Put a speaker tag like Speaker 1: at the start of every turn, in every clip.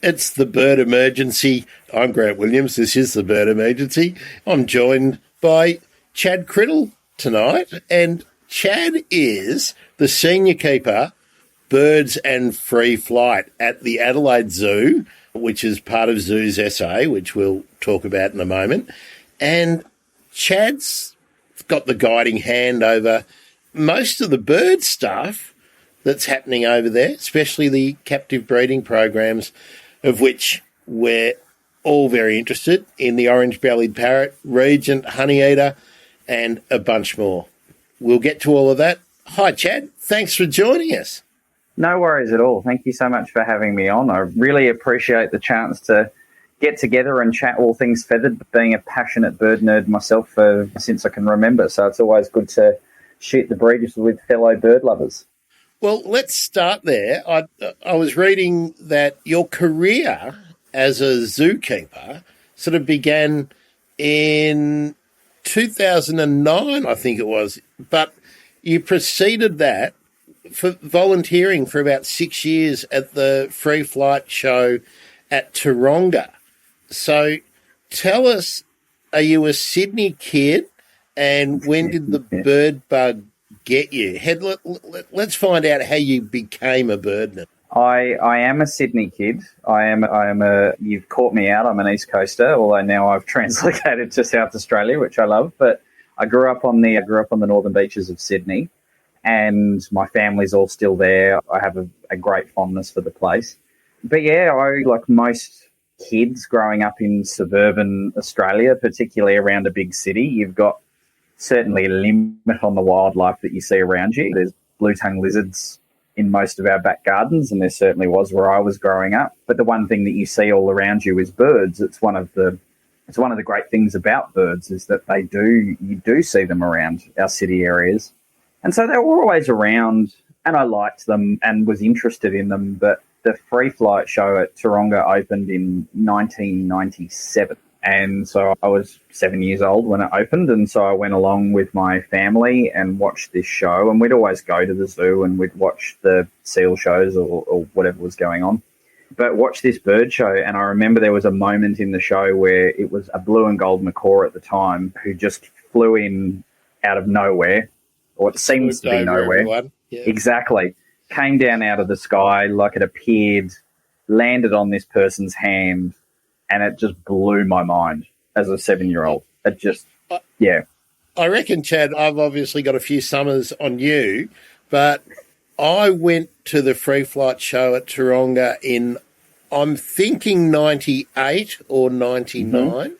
Speaker 1: It's the Bird Emergency. I'm Grant Williams. This is the Bird Emergency. I'm joined by Chad Crittle tonight, and Chad is the senior keeper, birds and free flight at the Adelaide Zoo, which is part of Zoos SA, which we'll talk about in a moment. And Chad's got the guiding hand over most of the bird stuff that's happening over there, especially the captive breeding programs, of which we're all very interested in: the Orange-bellied Parrot, Regent Honeyeater, and a bunch more. We'll get to all of that. Hi, Chad. Thanks for joining us.
Speaker 2: No worries at all. Thank you so much for having me on. I really appreciate the chance to get together and chat all things feathered, being a passionate bird nerd myself since I can remember. So it's always good to shoot the breeze with fellow bird lovers.
Speaker 1: Well, let's start there. I was reading that your career as a zookeeper sort of began in 2009, I think it was, but you preceded that for volunteering for about 6 years at the Free Flight show at Taronga. So tell us, are you a Sydney kid, and when did the bird bug get you? Let's find out how you became a birdman.
Speaker 2: I am a Sydney kid. You've caught me out. I'm an East Coaster, although now I've translocated to South Australia, which I love. But I grew up on the northern beaches of Sydney, and my family's all still there. I have a great fondness for the place. But yeah, like most kids growing up in suburban Australia, particularly around a big city, you've got certainly a limit on the wildlife that you see around you. There's blue-tongued lizards in most of our back gardens, and there certainly was where I was growing up. But the one thing that you see all around you is birds. It's one of the great things about birds is that you do see them around our city areas. And so they were always around, and I liked them and was interested in them. But the Free Flight show at Taronga opened in 1997. And so I was 7 years old when it opened, and so I went along with my family and watched this show. And we'd always go to the zoo and we'd watch the seal shows or whatever was going on. But watch this bird show, and I remember there was a moment in the show where it was a blue and gold macaw at the time who just flew in out of nowhere, or it seems to be nowhere. Yeah. Exactly. Came down out of the sky like it appeared, landed on this person's hand, and it just blew my mind as a 7-year-old. It just, yeah.
Speaker 1: I reckon, Chad, I've obviously got a few summers on you, but I went to the Free Flight show at Taronga in, I'm thinking 98 or 99,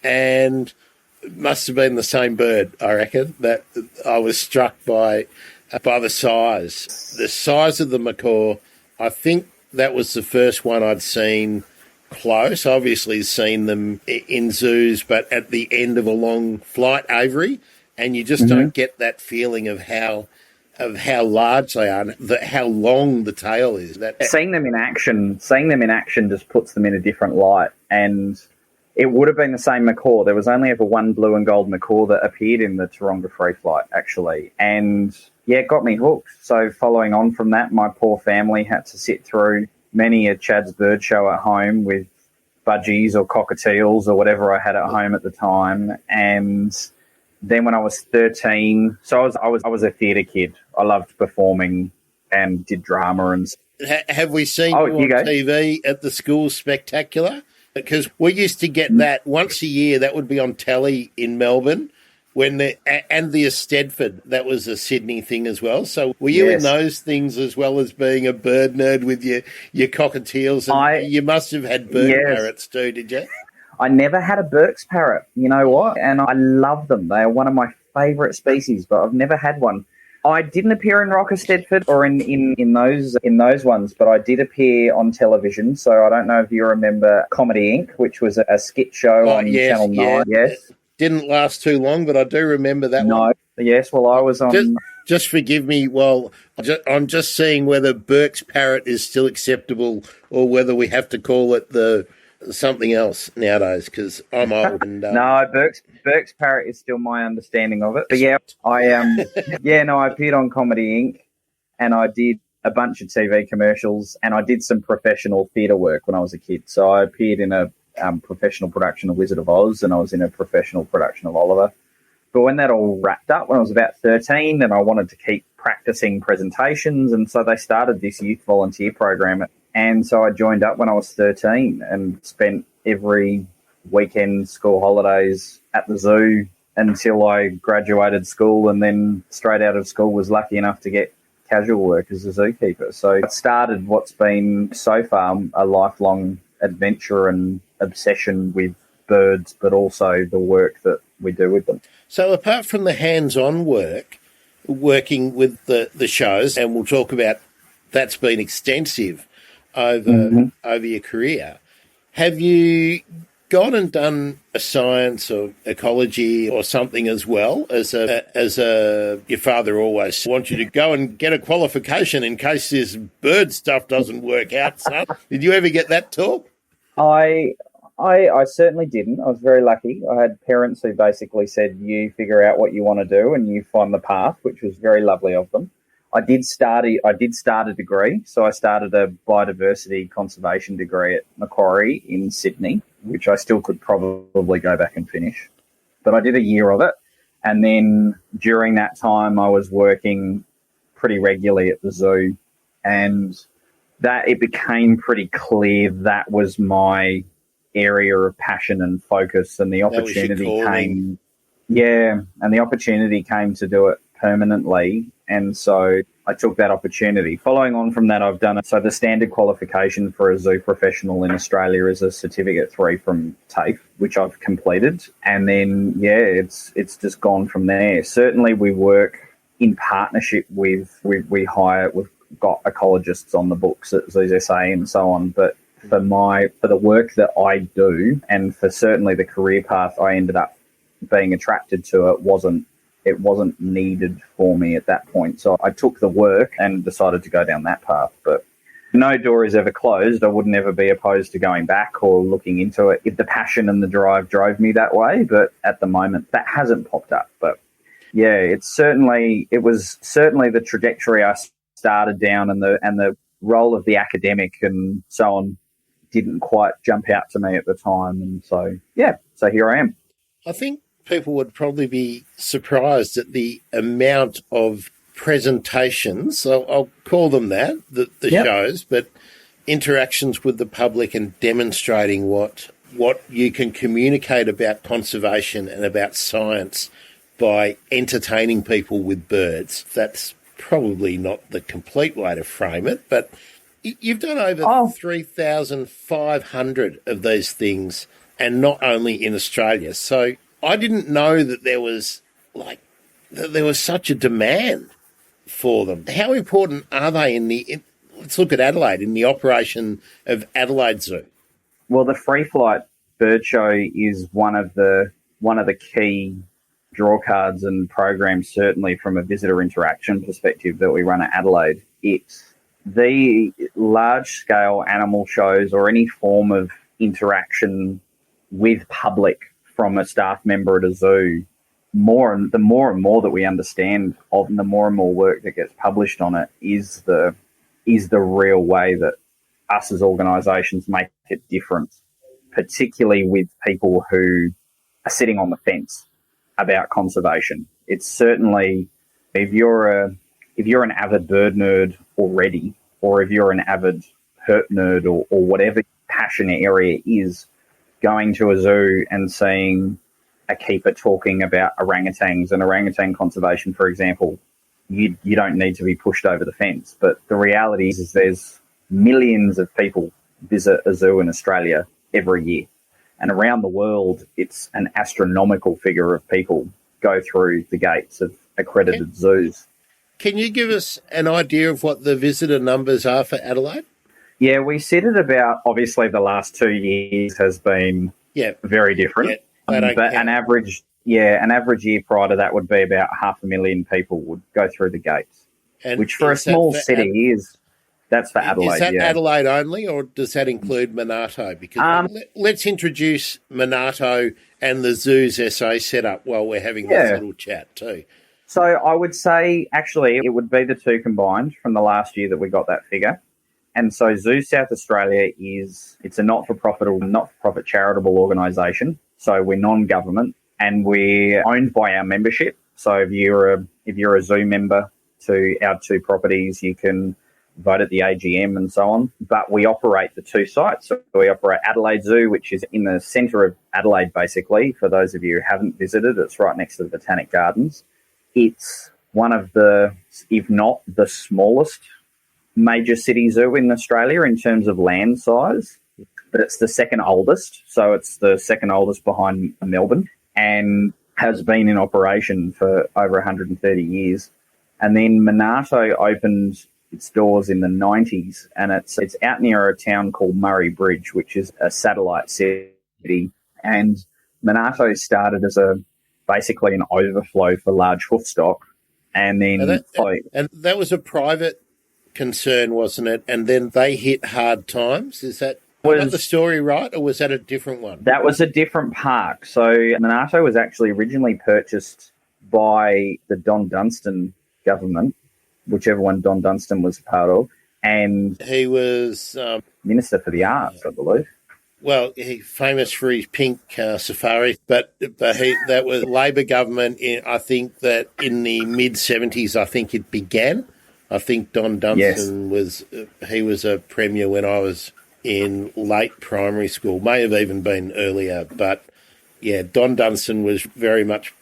Speaker 1: and it must have been the same bird, I reckon, that I was struck by the size. The size of the macaw. I think that was the first one I'd seen close. Obviously seen them in zoos, but at the end of a long flight aviary, and you just don't get that feeling of how large they are, how long the tail is.
Speaker 2: Seeing them in action just puts them in a different light. And it would have been the same macaw. There was only ever one blue and gold macaw that appeared in the Taronga Free Flight, actually. And yeah, it got me hooked. So following on from that, my poor family had to sit through many a Chad's bird show at home with budgies or cockatiels or whatever I had at home at the time. And then when I was 13, so I was a theatre kid. I loved performing and did drama. And
Speaker 1: have we seen you on TV at the school spectacular? Because we used to get that once a year. That would be on telly in Melbourne. And the Eisteddfod, that was a Sydney thing as well. So were you in those things as well as being a bird nerd with your cockatiels? And you must have had bird parrots too, did you?
Speaker 2: I never had a Burke's parrot, you know what? And I love them. They are one of my favourite species, but I've never had one. I didn't appear in Rock Eisteddfod or in those ones, but I did appear on television. So I don't know if you remember Comedy Inc., which was a skit show on Channel 9. Yes.
Speaker 1: Didn't last too long, but I do remember that one.
Speaker 2: No, yes, well, I was on...
Speaker 1: Just forgive me, I'm just seeing whether Burke's parrot is still acceptable or whether we have to call it something else nowadays, because I'm old. And,
Speaker 2: no, Burke's parrot is still my understanding of it. But yeah, I appeared on Comedy Inc., and I did a bunch of TV commercials, and I did some professional theatre work when I was a kid. So I appeared in a professional production of Wizard of Oz, and I was in a professional production of Oliver. But when that all wrapped up, when I was about 13, and I wanted to keep practicing presentations, and so they started this youth volunteer program. And so I joined up when I was 13 and spent every weekend, school holidays at the zoo until I graduated school, and then straight out of school was lucky enough to get casual work as a zookeeper. So it started what's been so far a lifelong adventure and obsession with birds, but also the work that we do with them.
Speaker 1: So apart from the hands-on work, working with the shows, and we'll talk about that's been extensive over your career, have you gone and done a science or ecology or something as well as your father always wants you to go and get a qualification in case this bird stuff doesn't work out, son? Did you ever get that talk?
Speaker 2: I certainly didn't. I was very lucky. I had parents who basically said, you figure out what you want to do and you find the path, which was very lovely of them. I did start a degree. So I started a biodiversity conservation degree at Macquarie in Sydney, which I still could probably go back and finish. But I did a year of it. And then during that time, I was working pretty regularly at the zoo, and that it became pretty clear that was my area of passion and focus, and the opportunity came. Yeah, and the opportunity came to do it permanently, and so I took that opportunity. Following on from that, I've done it. So the standard qualification for a zoo professional in Australia is a Certificate 3 from TAFE, which I've completed, and then it's just gone from there. Certainly, we work in partnership with we've got ecologists on the books at Zoos SA and so on, but for the work that I do, and for certainly the career path I ended up being attracted to, it wasn't needed for me at that point. So I took the work and decided to go down that path. But no door is ever closed. I would never be opposed to going back or looking into it if the passion and the drive drove me that way. But at the moment, that hasn't popped up. But yeah, it was certainly the trajectory I started down, and the role of the academic and so on didn't quite jump out to me at the time. And so here I am.
Speaker 1: I think people would probably be surprised at the amount of presentations, so I'll call them that, the shows, but interactions with the public and demonstrating what you can communicate about conservation and about science by entertaining people with birds. That's probably not the complete way to frame it, but you've done over 3,500 of these things, and not only in Australia. So I didn't know that there was such a demand for them. How important are they let's look at Adelaide, in the operation of Adelaide Zoo?
Speaker 2: Well, the free flight bird show is one of the key draw cards and programs, certainly from a visitor interaction perspective, that we run at Adelaide. It's the large-scale animal shows or any form of interaction with public from a staff member at a zoo, the more and more that we understand of, and the more and more work that gets published on it, is the real way that us as organisations make it different, particularly with people who are sitting on the fence about conservation. It's certainly, if you're an avid bird nerd already, or if you're an avid herp nerd, or whatever passion area is, going to a zoo and seeing a keeper talking about orangutans and orangutan conservation, for example, you don't need to be pushed over the fence. But the reality is there's millions of people visit a zoo in Australia every year. And around the world, it's an astronomical figure of people go through the gates of accredited zoos.
Speaker 1: Can you give us an idea of what the visitor numbers are for Adelaide?
Speaker 2: Yeah, we sit at about, obviously the last 2 years has been very different. Yeah, but an average year prior to that would be about 500,000 people would go through the gates, which for a small city that's for Adelaide.
Speaker 1: Is that Adelaide only, or does that include Monarto? Because let's introduce Monarto and the Zoos SA setup while we're having this little chat too.
Speaker 2: So I would say, actually, it would be the two combined from the last year that we got that figure. And so Zoo South Australia it's a not-for-profit charitable organisation. So we're non-government and we're owned by our membership. So if you're a zoo member to our two properties, you can vote at the AGM and so on. But we operate the two sites. So we operate Adelaide Zoo, which is in the centre of Adelaide, basically. For those of you who haven't visited, it's right next to the Botanic Gardens. It's one of the, if not the smallest major city zoo in Australia in terms of land size, but it's the second oldest. So it's the second oldest behind Melbourne and has been in operation for over 130 years. And then Monarto opened its doors in the 90s, and it's out near a town called Murray Bridge, which is a satellite city. And Monarto started as basically an overflow for large hoof stock, and then
Speaker 1: and that was a private concern, wasn't it? And then they hit hard times. Is that the story right, or was that a different one?
Speaker 2: That was a different park. So Monarto was actually originally purchased by the Don Dunstan government, whichever one Don Dunstan was a part of, and
Speaker 1: he was
Speaker 2: Minister for the Arts, I believe.
Speaker 1: Well, he's famous for his pink safari, but that was Labor government. I think that in the mid-70s, I think it began. I think Don Dunstan was a premier when I was in late primary school, may have even been earlier. But yeah, Don Dunstan was very much,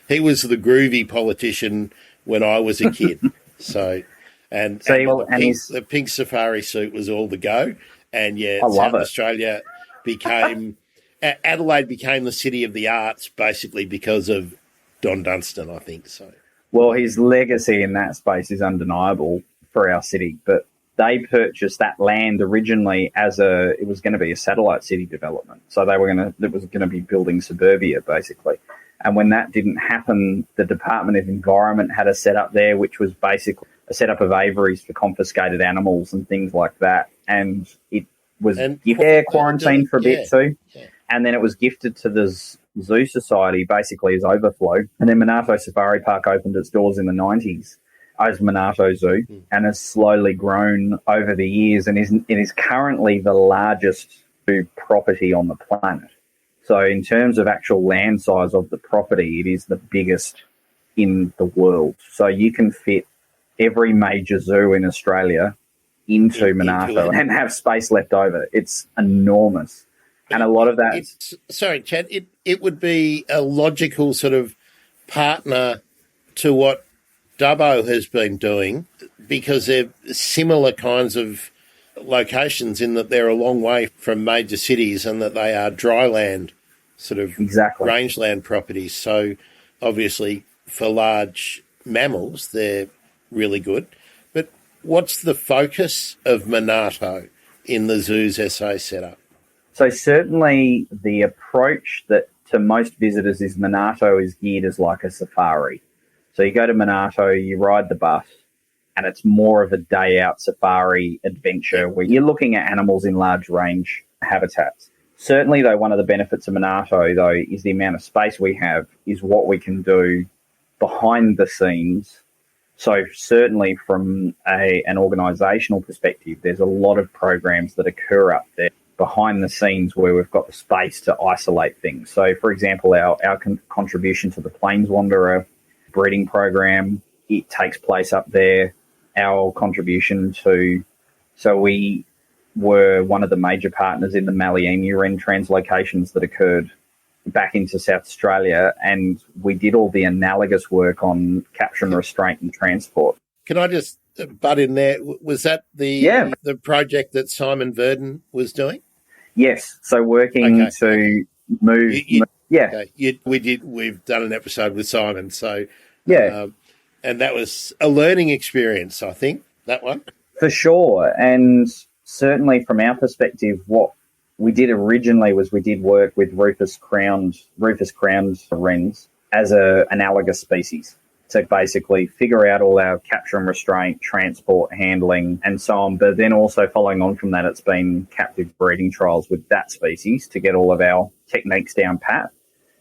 Speaker 1: he was the groovy politician when I was a kid. The pink safari suit was all the go. And yeah, South Australia Adelaide became the city of the arts basically because of Don Dunstan, I think so.
Speaker 2: Well, his legacy in that space is undeniable for our city, but they purchased that land originally it was going to be a satellite city development. So it was going to be building suburbia basically. And when that didn't happen, the Department of Environment had a setup there, which was basically a setup of aviaries for confiscated animals and things like that. And it was quarantined for a bit too. Yeah. And then it was gifted to the Zoo Society basically as overflow. And then Monarto Safari Park opened its doors in the 90s as Monarto Zoo and has slowly grown over the years and it is currently the largest zoo property on the planet. So in terms of actual land size of the property, it is the biggest in the world. So you can fit every major zoo in Australia into Monarto and have space left over. It's enormous. And a lot of that...
Speaker 1: Sorry, Chad, it would be a logical sort of partner to what Dubbo has been doing because they're similar kinds of locations in that they're a long way from major cities and that they are dry land sort of rangeland properties. So obviously for large mammals, they're really good. But what's the focus of Monarto in the Zoo's SA setup?
Speaker 2: So certainly the approach that to most visitors is Monarto is geared as like a safari. So you go to Monarto, you ride the bus, and it's more of a day-out safari adventure where you're looking at animals in large range habitats. Certainly, though, one of the benefits of Monarto, though, is the amount of space we have, is what we can do behind the scenes. So certainly from an organisational perspective, there's a lot of programs that occur up there behind the scenes where we've got the space to isolate things. So, for example, our contribution to the Plains Wanderer breeding program, it takes place up there. Our contribution so we were one of the major partners in the Malleefowl translocations that occurred back into South Australia, and we did all the analogous work on capture and restraint and transport.
Speaker 1: Can I just butt in there? Was that the project that Simon Verdon was doing?
Speaker 2: Yes. So working to move.
Speaker 1: We've done an episode with Simon. So and that was a learning experience, I think, that one.
Speaker 2: For sure. And certainly from our perspective, what we did originally was we did work with rufous-crowned wrens as an analogous species to basically figure out all our capture and restraint, transport, handling, and so on. But then also following on from that, it's been captive breeding trials with that species to get all of our techniques down pat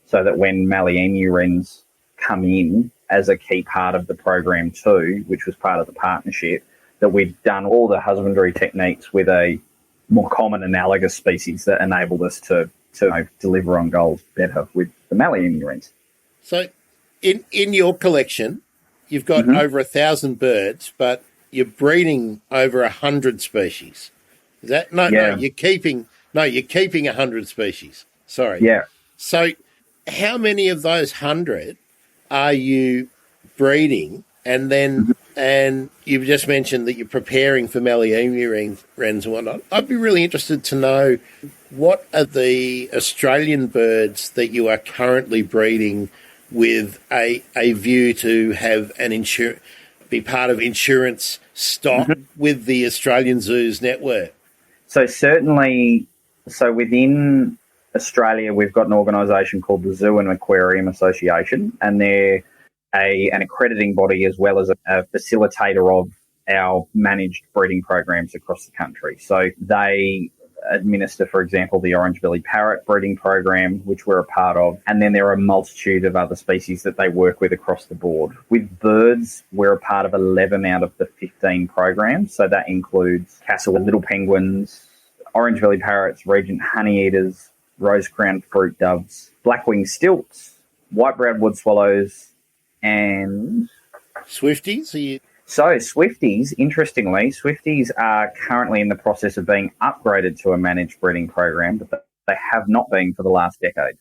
Speaker 2: so that when Malleefowl wrens come in, as a key part of the program too, which was part of the partnership, that we've done all the husbandry techniques with a more common analogous species that enabled us to deliver on goals better with the Malleefowl.
Speaker 1: So in your collection, you've got over 1,000 birds, but you're breeding over 100 species. Is that no? You're keeping 100 species. Sorry.
Speaker 2: Yeah.
Speaker 1: So how many of those 100 are you breeding? And then, and you've just mentioned that you're preparing for Malleefowl wrens and whatnot. I'd be really interested to know, what are the Australian birds that you are currently breeding with a view to have be part of insurance stock with the Australian Zoos network?
Speaker 2: So certainly, within Australia, we've got an organisation called the Zoo and Aquarium Association, and they're an accrediting body as well as a facilitator of our managed breeding programs across the country. So they administer, for example, the Orange-bellied Parrot breeding program, which we're a part of, and then there are a multitude of other species that they work with across the board. With birds, we're a part of 11 out of the 15 programs, so that includes castle little penguins, Orange-bellied Parrots, Regent Honeyeaters, rose-crowned fruit doves, black-winged stilts, white-browed wood swallows, and
Speaker 1: Swifties?
Speaker 2: So Swifties, interestingly, Swifties are currently in the process of being upgraded to a managed breeding program, but they have not been for the last decade.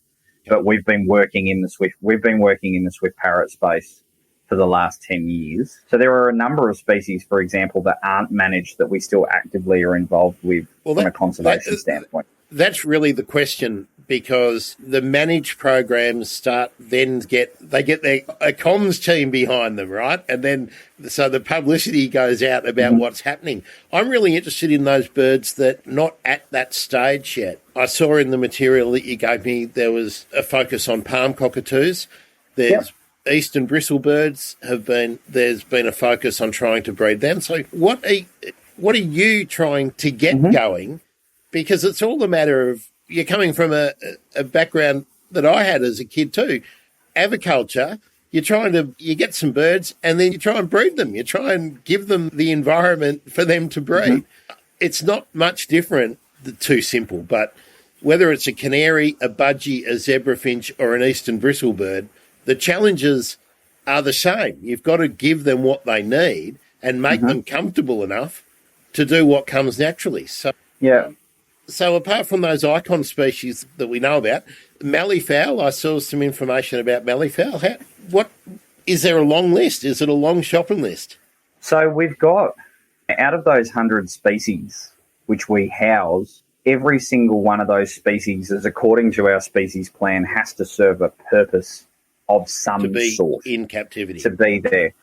Speaker 2: But we've been working in the Swift parrot space for the last 10 years. So there are a number of species, for example, that aren't managed that we still actively are involved with from a conservation standpoint.
Speaker 1: That's really the question, because the managed programs get their a comms team behind them, right? And then so the publicity goes out about what's happening. I'm really interested in those birds that are not at that stage yet. I saw in the material that you gave me there was a focus on palm cockatoos. There's eastern bristlebirds there's been a focus on trying to breed them. So what are you trying to get going? Because it's all a matter of, you're coming from a background that I had as a kid too, aviculture. You get some birds and then you try and breed them. You try and give them the environment for them to breed. It's not much different, too simple, but whether it's a canary, a budgie, a zebrafinch or an eastern bristlebird, the challenges are the same. You've got to give them what they need and make them comfortable enough to do what comes naturally. So apart from those icon species that we know about, Malleefowl, I saw some information about Malleefowl. What is there a long list? Is it a long shopping list?
Speaker 2: So we've got, out of those 100 species which we house, every single one of those species, is according to our species plan, has to serve a purpose of some
Speaker 1: to be
Speaker 2: sort.
Speaker 1: In captivity.
Speaker 2: To be there.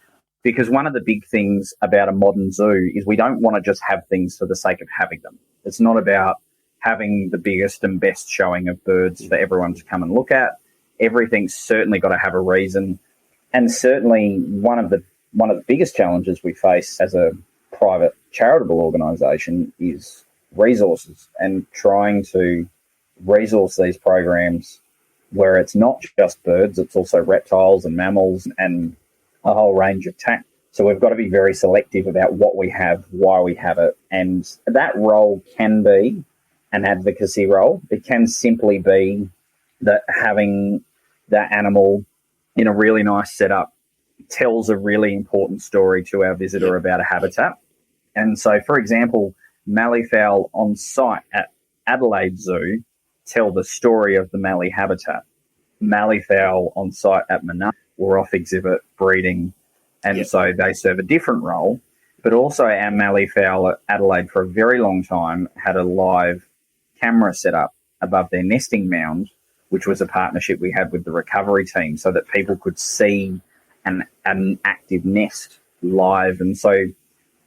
Speaker 2: Because one of the big things about a modern zoo is we don't want to just have things for the sake of having them. It's not about having the biggest and best showing of birds for everyone to come and look at. Everything's certainly got to have a reason. And certainly one of the biggest challenges we face as a private charitable organisation is resources, and trying to resource these programs where it's not just birds, it's also reptiles and mammals and a whole range of tack. So we've got to be very selective about what we have, why we have it. And that role can be an advocacy role. It can simply be that having that animal in a really nice setup tells a really important story to our visitor about a habitat. And so, for example, Malleefowl on site at Adelaide Zoo tell the story of the Mallee habitat. Malleefowl on site at Monarto were off exhibit breeding, and so they serve a different role. But also our Malleefowl at Adelaide for a very long time had a live camera set up above their nesting mound, which was a partnership we had with the recovery team, so that people could see an active nest live. And so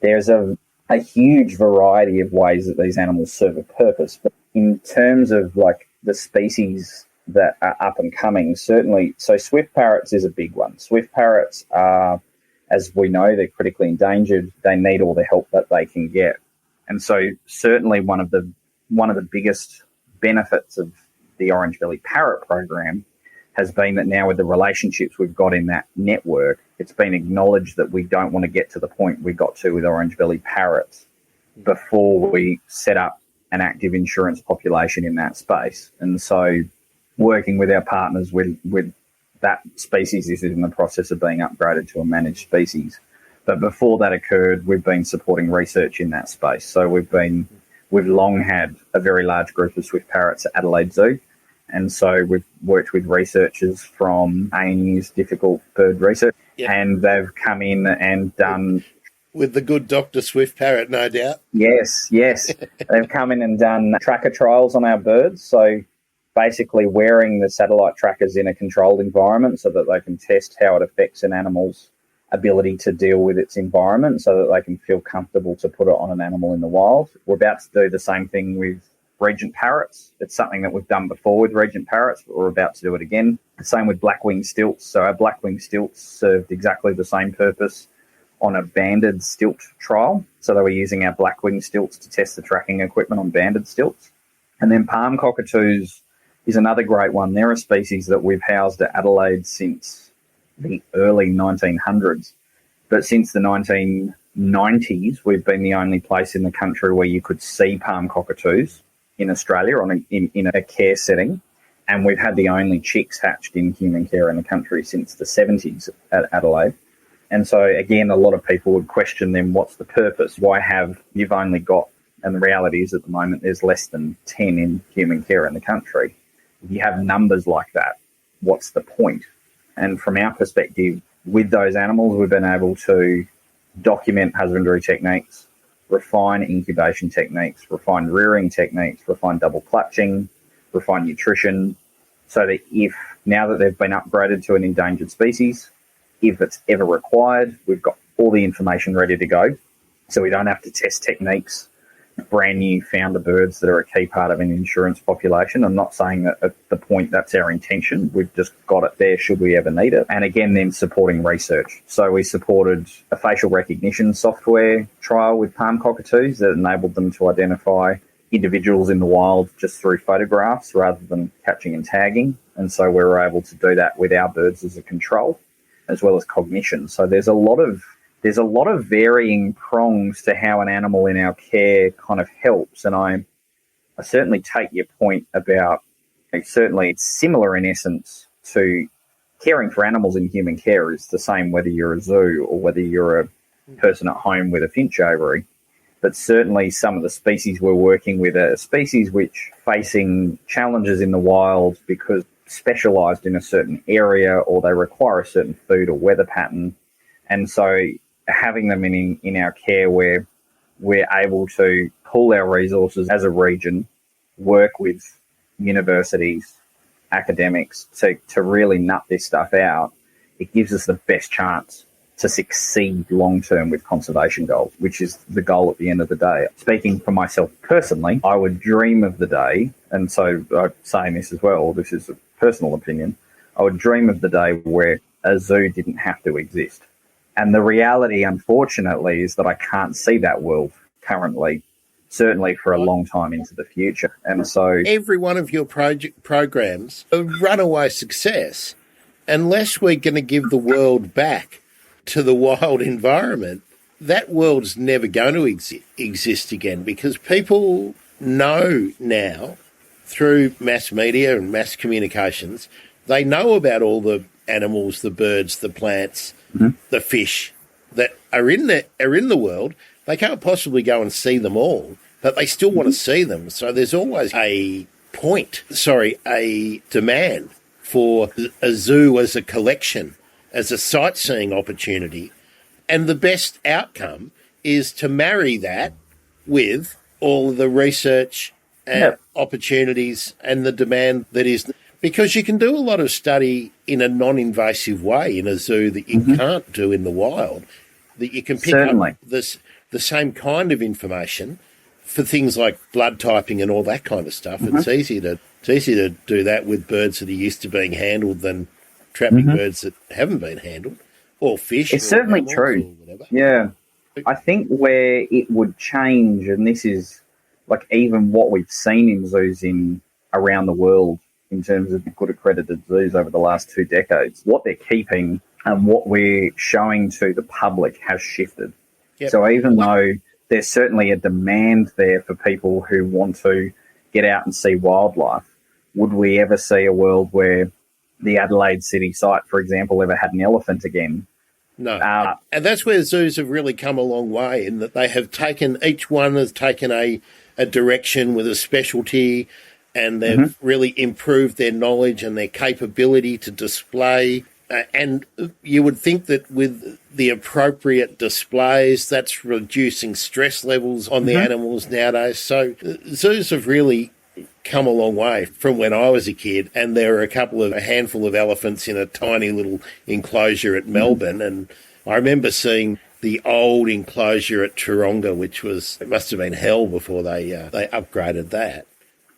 Speaker 2: there's a huge variety of ways that these animals serve a purpose. But in terms of like the species that are up and coming, certainly, so swift parrots is a big one. Swift parrots are, as we know, they're critically endangered. They need all the help that they can get. And so certainly one of the biggest benefits of the Orange-bellied Parrot program has been that now with the relationships we've got in that network, it's been acknowledged that we don't want to get to the point we got to with orange-bellied parrots before we set up an active insurance population in that space. And so working with our partners with that species is in the process of being upgraded to a managed species. But before that occurred, we've been supporting research in that space. So we've long had a very large group of swift parrots at Adelaide Zoo. And so we've worked with researchers from A&U's difficult bird research, and they've come in and done...
Speaker 1: With the good Dr. Swift Parrot, no doubt.
Speaker 2: Yes. They've come in and done tracker trials on our birds. So basically wearing the satellite trackers in a controlled environment so that they can test how it affects an animal's ability to deal with its environment so that they can feel comfortable to put it on an animal in the wild. We're about to do the same thing with regent parrots. It's something that we've done before with regent parrots, but we're about to do it again. The same with black-winged stilts. So our black-winged stilts served exactly the same purpose on a banded stilt trial. So they were using our black-winged stilts to test the tracking equipment on banded stilts. And then palm cockatoos is another great one. They're a species that we've housed at Adelaide since the early 1900s. But since the 1990s, we've been the only place in the country where you could see palm cockatoos in Australia in a care setting. And we've had the only chicks hatched in human care in the country since the 70s at Adelaide. And so, again, a lot of people would question then, what's the purpose? Why have you've only got, and the reality is at the moment there's less than 10 in human care in the country. If you have numbers like that, what's the point? And from our perspective, with those animals, we've been able to document husbandry techniques, refine incubation techniques, refine rearing techniques, refine double clutching, refine nutrition, so that if, now that they've been upgraded to an endangered species, if it's ever required, we've got all the information ready to go. So we don't have to test techniques, brand new founder birds that are a key part of an insurance population. I'm not saying that at the point that's our intention. We've just got it there should we ever need it. And again, then supporting research. So we supported a facial recognition software trial with palm cockatoos that enabled them to identify individuals in the wild just through photographs rather than catching and tagging. And so we were able to do that with our birds as a control, as well as cognition. So there's a lot of varying prongs to how an animal in our care kind of helps. And I certainly take your point about, certainly it's similar in essence to caring for animals in human care is the same whether you're a zoo or whether you're a person at home with a finch ovary. But certainly some of the species we're working with are species which facing challenges in the wild because specialised in a certain area or they require a certain food or weather pattern. And so having them in our care where we're able to pool our resources as a region, work with universities, academics to really nut this stuff out, it gives us the best chance to succeed long-term with conservation goals, which is the goal at the end of the day. Speaking for myself personally, I would dream of the day, and so I'm saying this as well, this is a personal opinion, I would dream of the day where a zoo didn't have to exist. And the reality, unfortunately, is that I can't see that world currently, certainly for a long time into the future. And so
Speaker 1: every one of your programs a runaway success. Unless we're going to give the world back to the wild environment, that world's never going to exist again, because people know now through mass media and mass communications, they know about all the animals, the birds, the plants, the fish that are in the world. They can't possibly go and see them all, but they still want to see them. So there's always a demand for a zoo as a collection, as a sightseeing opportunity. And the best outcome is to marry that with all of the research and opportunities and the demand that is, because you can do a lot of study in a non-invasive way in a zoo that you can't do in the wild, that you can pick up the same kind of information for things like blood typing and all that kind of stuff. It's easier to do that with birds that are used to being handled than trapping birds that haven't been handled, or fish.
Speaker 2: It's certainly true. Yeah. I think where it would change, and this is like even what we've seen in zoos around the world in terms of good accredited zoos over the last 2 decades. What they're keeping and what we're showing to the public has shifted.
Speaker 1: Yep.
Speaker 2: So even though there's certainly a demand there for people who want to get out and see wildlife, would we ever see a world where the Adelaide City site, for example, ever had an elephant again?
Speaker 1: No. And that's where zoos have really come a long way, in that they have taken, each one has taken a direction with a specialty, and they've really improved their knowledge and their capability to display. And you would think that with the appropriate displays, that's reducing stress levels on the animals nowadays. So zoos have really come a long way from when I was a kid, and there were a handful of elephants in a tiny little enclosure at Melbourne, and I remember seeing the old enclosure at Taronga, it must have been hell before they upgraded that.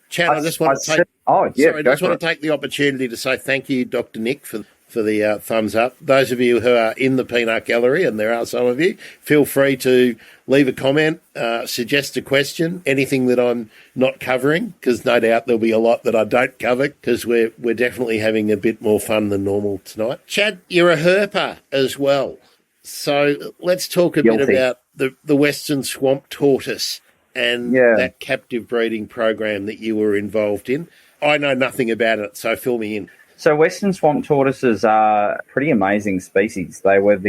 Speaker 1: Chad, I just want to take the opportunity to say thank you, Dr. Nick, for the thumbs up. Those of you who are in the Peanut Gallery, and there are some of you, feel free to leave a comment, suggest a question, anything that I'm not covering, because no doubt there'll be a lot that I don't cover, because we're definitely having a bit more fun than normal tonight. Chad, you're a herper as well. So let's talk a bit about the Western Swamp Tortoise and that captive breeding program that you were involved in. I know nothing about it, so fill me in.
Speaker 2: So Western Swamp Tortoises are a pretty amazing species. They were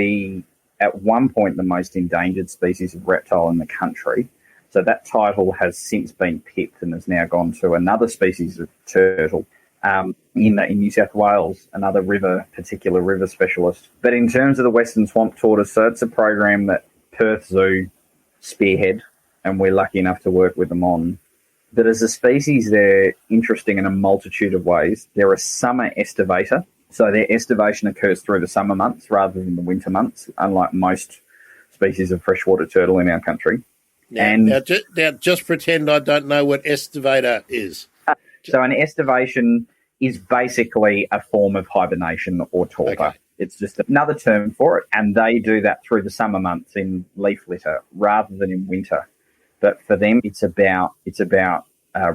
Speaker 2: at one point, the most endangered species of reptile in the country. So that title has since been pipped and has now gone to another species of turtle in New South Wales, another particular river specialist. But in terms of the Western Swamp Tortoise, so it's a program that Perth Zoo spearhead, and we're lucky enough to work with them on. But as a species, they're interesting in a multitude of ways. They're a summer estivator. So their estivation occurs through the summer months rather than the winter months, unlike most species of freshwater turtle in our country.
Speaker 1: Now, just pretend I don't know what estivator is.
Speaker 2: So an estivation is basically a form of hibernation or torpor. Okay. It's just another term for it, and they do that through the summer months in leaf litter rather than in winter. But for them, it's about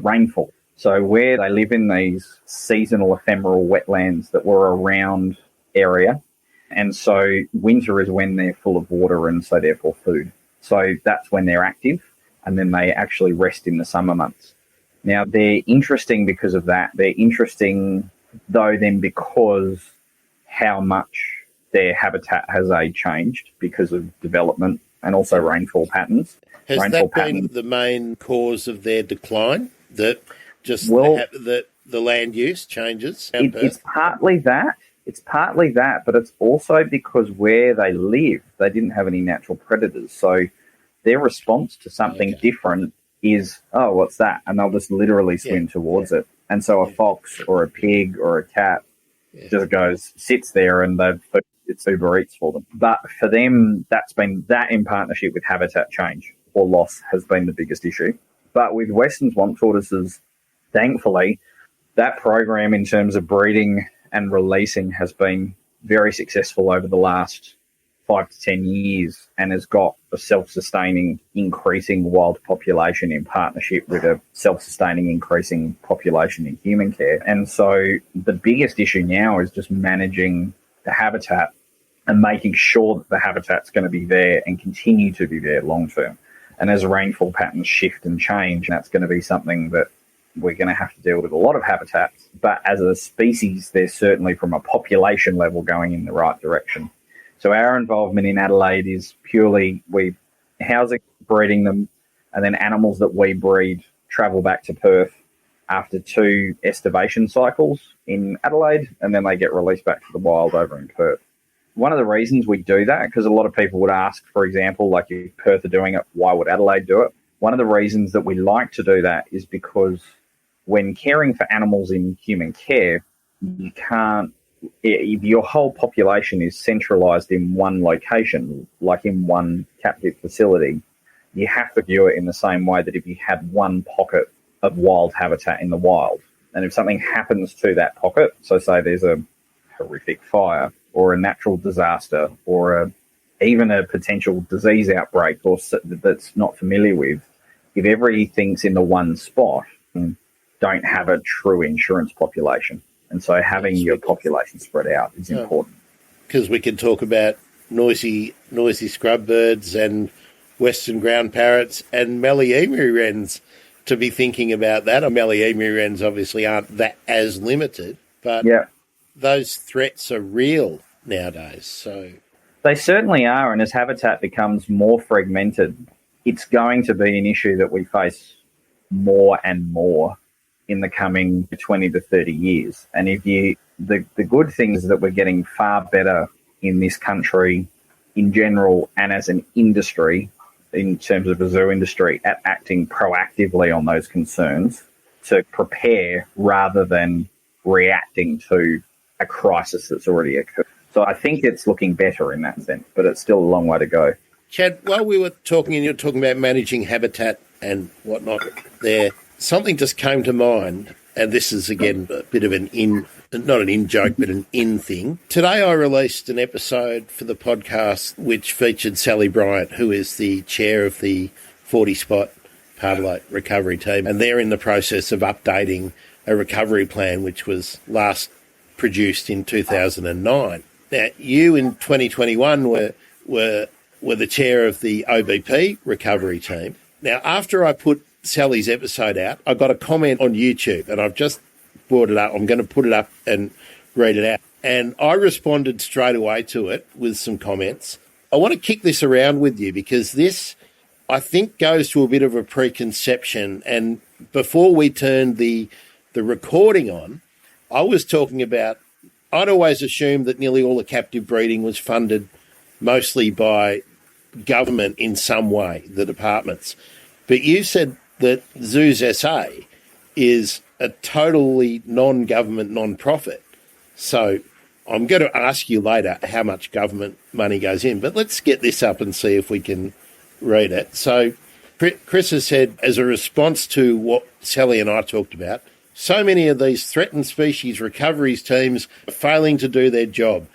Speaker 2: rainfall. So where they live in these seasonal ephemeral wetlands that were around area, and so winter is when they're full of water and so therefore food. So that's when they're active, and then they actually rest in the summer months. Now, they're interesting because of that. They're interesting, though, then because how much their habitat has changed because of development and also rainfall patterns.
Speaker 1: Has that been the main cause of their decline? That the land use changes?
Speaker 2: It's partly that. But it's also because where they live, they didn't have any natural predators. So their response to something different is, oh, what's that? And they'll just literally swim towards it. And so a fox or a pig or a cat just sits there, and it's Uber Eats for them. But for them, that in partnership with habitat change or loss has been the biggest issue. But with Western Swamp Tortoises, thankfully, that program in terms of breeding and releasing has been very successful over the last 5 to 10 years, and has got a self-sustaining increasing wild population in partnership with a self-sustaining increasing population in human care. And so the biggest issue now is just managing the habitat and making sure that the habitat's going to be there and continue to be there long term. And as rainfall patterns shift and change, that's going to be something that we're going to have to deal with a lot of habitats. But as a species, they're certainly from a population level going in the right direction. So our involvement in Adelaide is purely we housing, breeding them, and then animals that we breed travel back to Perth after 2 estivation cycles in Adelaide, and then they get released back to the wild over in Perth. One of the reasons we do that, because a lot of people would ask, for example, like if Perth are doing it, why would Adelaide do it? One of the reasons that we like to do that is because when caring for animals in human care, you can't, if your whole population is centralised in one location, like in one captive facility, you have to view it in the same way that if you had one pocket of wild habitat in the wild, and if something happens to that pocket, so say there's a horrific fire or a natural disaster or even a potential disease outbreak that's not familiar with, if everything's in the one spot, don't have a true insurance population. And so having your population spread out is important.
Speaker 1: Because we can talk about noisy scrub birds and western ground parrots and Malleefowl wrens to be thinking about that. Malleefowl wrens obviously aren't that as limited, but those threats are real nowadays. So
Speaker 2: they certainly are, and as habitat becomes more fragmented, it's going to be an issue that we face more and more in the coming 20 to 30 years. And the good thing is that we're getting far better in this country in general and as an industry, in terms of the zoo industry, at acting proactively on those concerns to prepare rather than reacting to a crisis that's already occurred. So I think it's looking better in that sense, but it's still a long way to go.
Speaker 1: Chad, while we were talking and you're talking about managing habitat and whatnot there, something just came to mind, and this is, again, a bit of not an in-joke, but an in thing. Today I released an episode for the podcast which featured Sally Bryant, who is the chair of the 40-spot Parrot recovery team, and they're in the process of updating a recovery plan which was last produced in 2009. Now, you in 2021 were the chair of the OBP recovery team. Now, after I put Sally's episode out, I got a comment on YouTube, and I've just brought it up. I'm going to put it up and read it out. And I responded straight away to it with some comments. I want to kick this around with you because this, I think, goes to a bit of a preconception. And before we turned the recording on, I was talking about, I'd always assumed that nearly all the captive breeding was funded mostly by government in some way, the departments. But you said that Zoos SA is a totally non-government, non-profit. So I'm going to ask you later how much government money goes in, but let's get this up and see if we can read it. So Chris has said, as a response to what Sally and I talked about, so many of these threatened species recoveries teams are failing to do their job.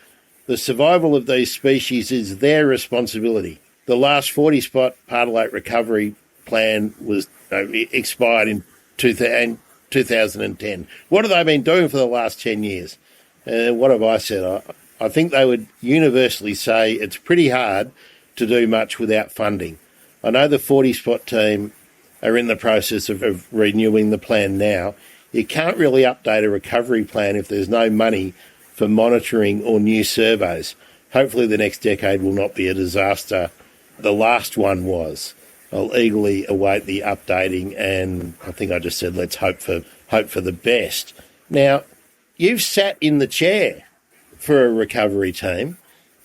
Speaker 1: The survival of these species is their responsibility. The last 40-spot Parrot recovery plan was expired in 2010. What have they been doing for the last 10 years? What have I said? I think they would universally say it's pretty hard to do much without funding. I know the 40-spot team are in the process of renewing the plan now. You can't really update a recovery plan if there's no money for monitoring or new surveys. Hopefully the next decade will not be a disaster. The last one was. I'll eagerly await the updating, and I think I just said let's hope for the best. Now, you've sat in the chair for a recovery team,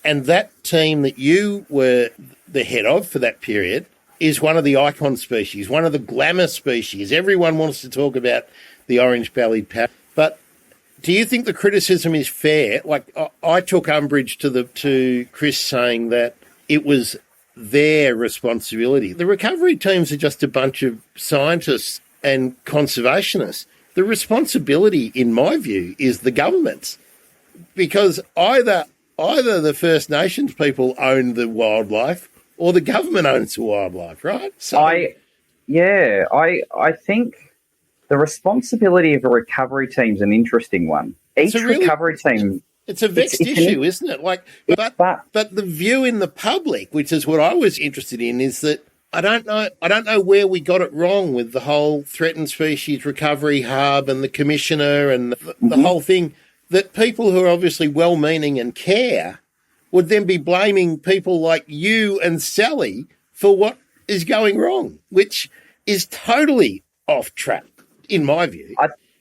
Speaker 1: and that team that you were the head of for that period is one of the icon species, one of the glamour species. Everyone wants to talk about the orange-bellied parrot. But do you think the criticism is fair? Like, I took umbrage to Chris saying that it was their responsibility. The recovery teams are just a bunch of scientists and conservationists. The responsibility, in my view, is the government's, because either the First Nations people own the wildlife or the government owns the wildlife, right? So
Speaker 2: I think the responsibility of a recovery team is an interesting one. Each recovery team...
Speaker 1: It's a vexed issue, isn't it? But the view in the public, which is what I was interested in, is that I don't know where we got it wrong with the whole threatened species recovery hub and the commissioner and the whole thing, that people who are obviously well-meaning and care would then be blaming people like you and Sally for what is going wrong, which is totally off track, in my view.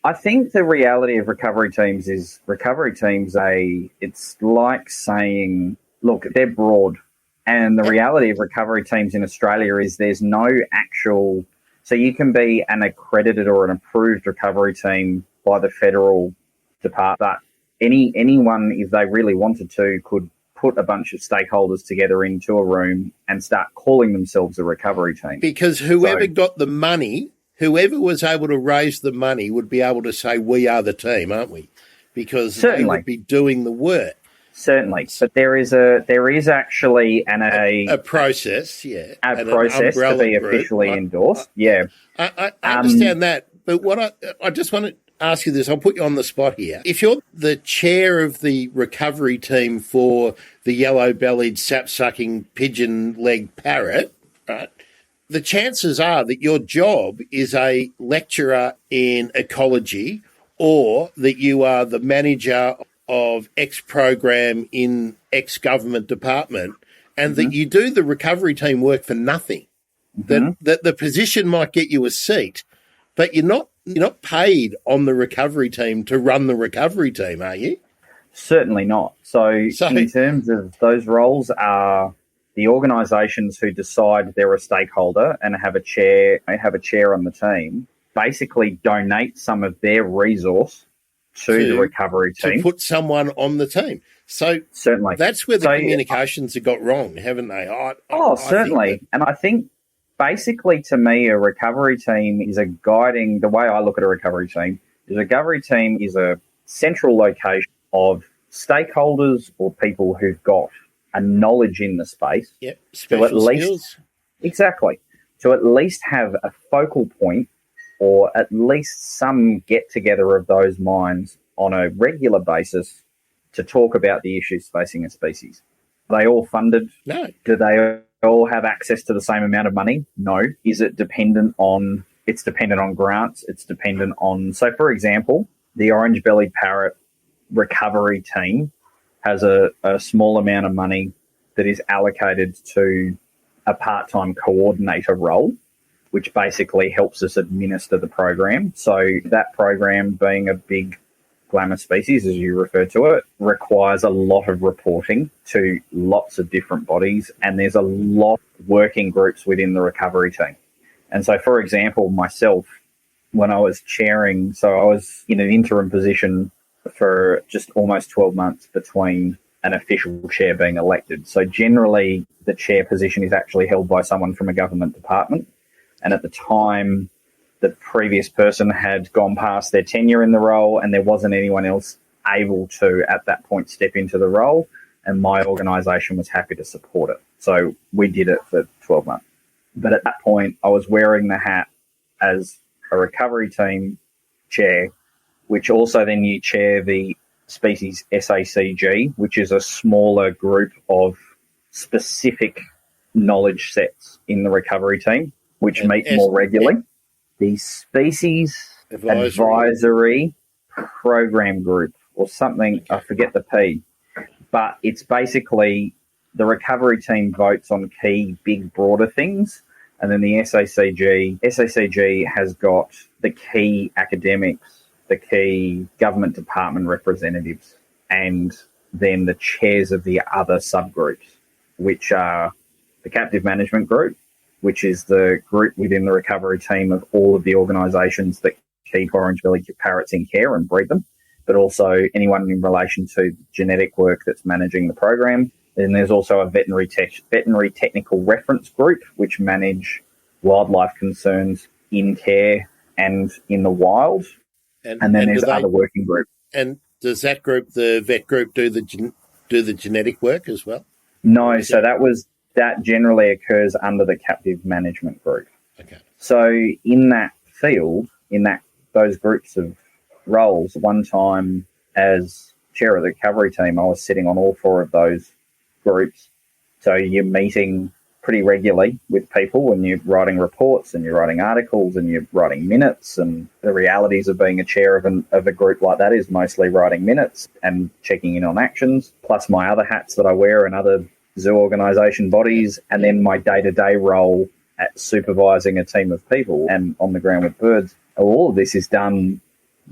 Speaker 2: I think the reality of recovery teams is it's like saying, look, they're broad. And the reality of recovery teams in Australia is there's no actual... So you can be an accredited or an approved recovery team by the federal department. But anyone, if they really wanted to, could put a bunch of stakeholders together into a room and start calling themselves a recovery team.
Speaker 1: Because whoever got the money... Whoever was able to raise the money would be able to say, we are the team, aren't we? Because they would be doing the work.
Speaker 2: Certainly. But there is actually a process,
Speaker 1: yeah.
Speaker 2: A process to be officially endorsed. Yeah.
Speaker 1: I understand that. But what I just want to ask you this, I'll put you on the spot here. If you're the chair of the recovery team for the yellow-bellied, sap-sucking, pigeon-legged parrot, right, the chances are that your job is a lecturer in ecology or that you are the manager of X program in X government department and that you do the recovery team work for nothing. That the position might get you a seat, but you're not paid on the recovery team to run the recovery team, are you?
Speaker 2: Certainly not. So in terms of those roles are the organisations who decide they're a stakeholder and have a chair on the team basically donate some of their resource to the recovery team.
Speaker 1: To put someone on the team. So
Speaker 2: certainly.
Speaker 1: That's where the communications have got wrong, haven't they?
Speaker 2: Certainly. And I think basically to me a recovery team is the way I look at a recovery team is a central location of stakeholders or people who've got a knowledge in the space.
Speaker 1: Yep, special skills.
Speaker 2: Exactly. To at least have a focal point or at least some get-together of those minds on a regular basis to talk about the issues facing a species. Are they all funded?
Speaker 1: No.
Speaker 2: Do they all have access to the same amount of money? No. Is it dependent on... It's dependent on grants. It's dependent on... So, for example, the Orange-bellied Parrot recovery team has a small amount of money that is allocated to a part-time coordinator role, which basically helps us administer the program. So that program, being a big glamour species, as you refer to it, requires a lot of reporting to lots of different bodies, and there's a lot of working groups within the recovery team. And so, for example, myself, when I was chairing, so I was in an interim position for just almost 12 months between an official chair being elected. So generally, the chair position is actually held by someone from a government department. And at the time, the previous person had gone past their tenure in the role and there wasn't anyone else able to, at that point, step into the role. And my organisation was happy to support it. So we did it for 12 months. But at that point, I was wearing the hat as a recovery team chair, which also then you chair the species SACG, which is a smaller group of specific knowledge sets in the recovery team, which meet more regularly. The Species Advisory Program Group or something, I forget the P, but it's basically the recovery team votes on key, big, broader things, and then the SACG has got the key academics, the key government department representatives, and then the chairs of the other subgroups, which are the captive management group, which is the group within the recovery team of all of the organisations that keep orange-bellied parrots in care and breed them, but also anyone in relation to genetic work that's managing the program. Then there's also a veterinary technical reference group, which manage wildlife concerns in care and in the wild. And then there's other working groups.
Speaker 1: And does that group, the vet group, do the genetic work as well?
Speaker 2: No, so that generally occurs under the captive management group.
Speaker 1: Okay.
Speaker 2: So in that field, those groups of roles, one time as chair of the recovery team, I was sitting on all four of those groups. So you're meeting pretty regularly with people and you're writing reports and you're writing articles and you're writing minutes, and the realities of being a chair of a group like that is mostly writing minutes and checking in on actions, plus my other hats that I wear in other zoo organisation bodies, and then my day-to-day role at supervising a team of people and on the ground with birds. All of this is done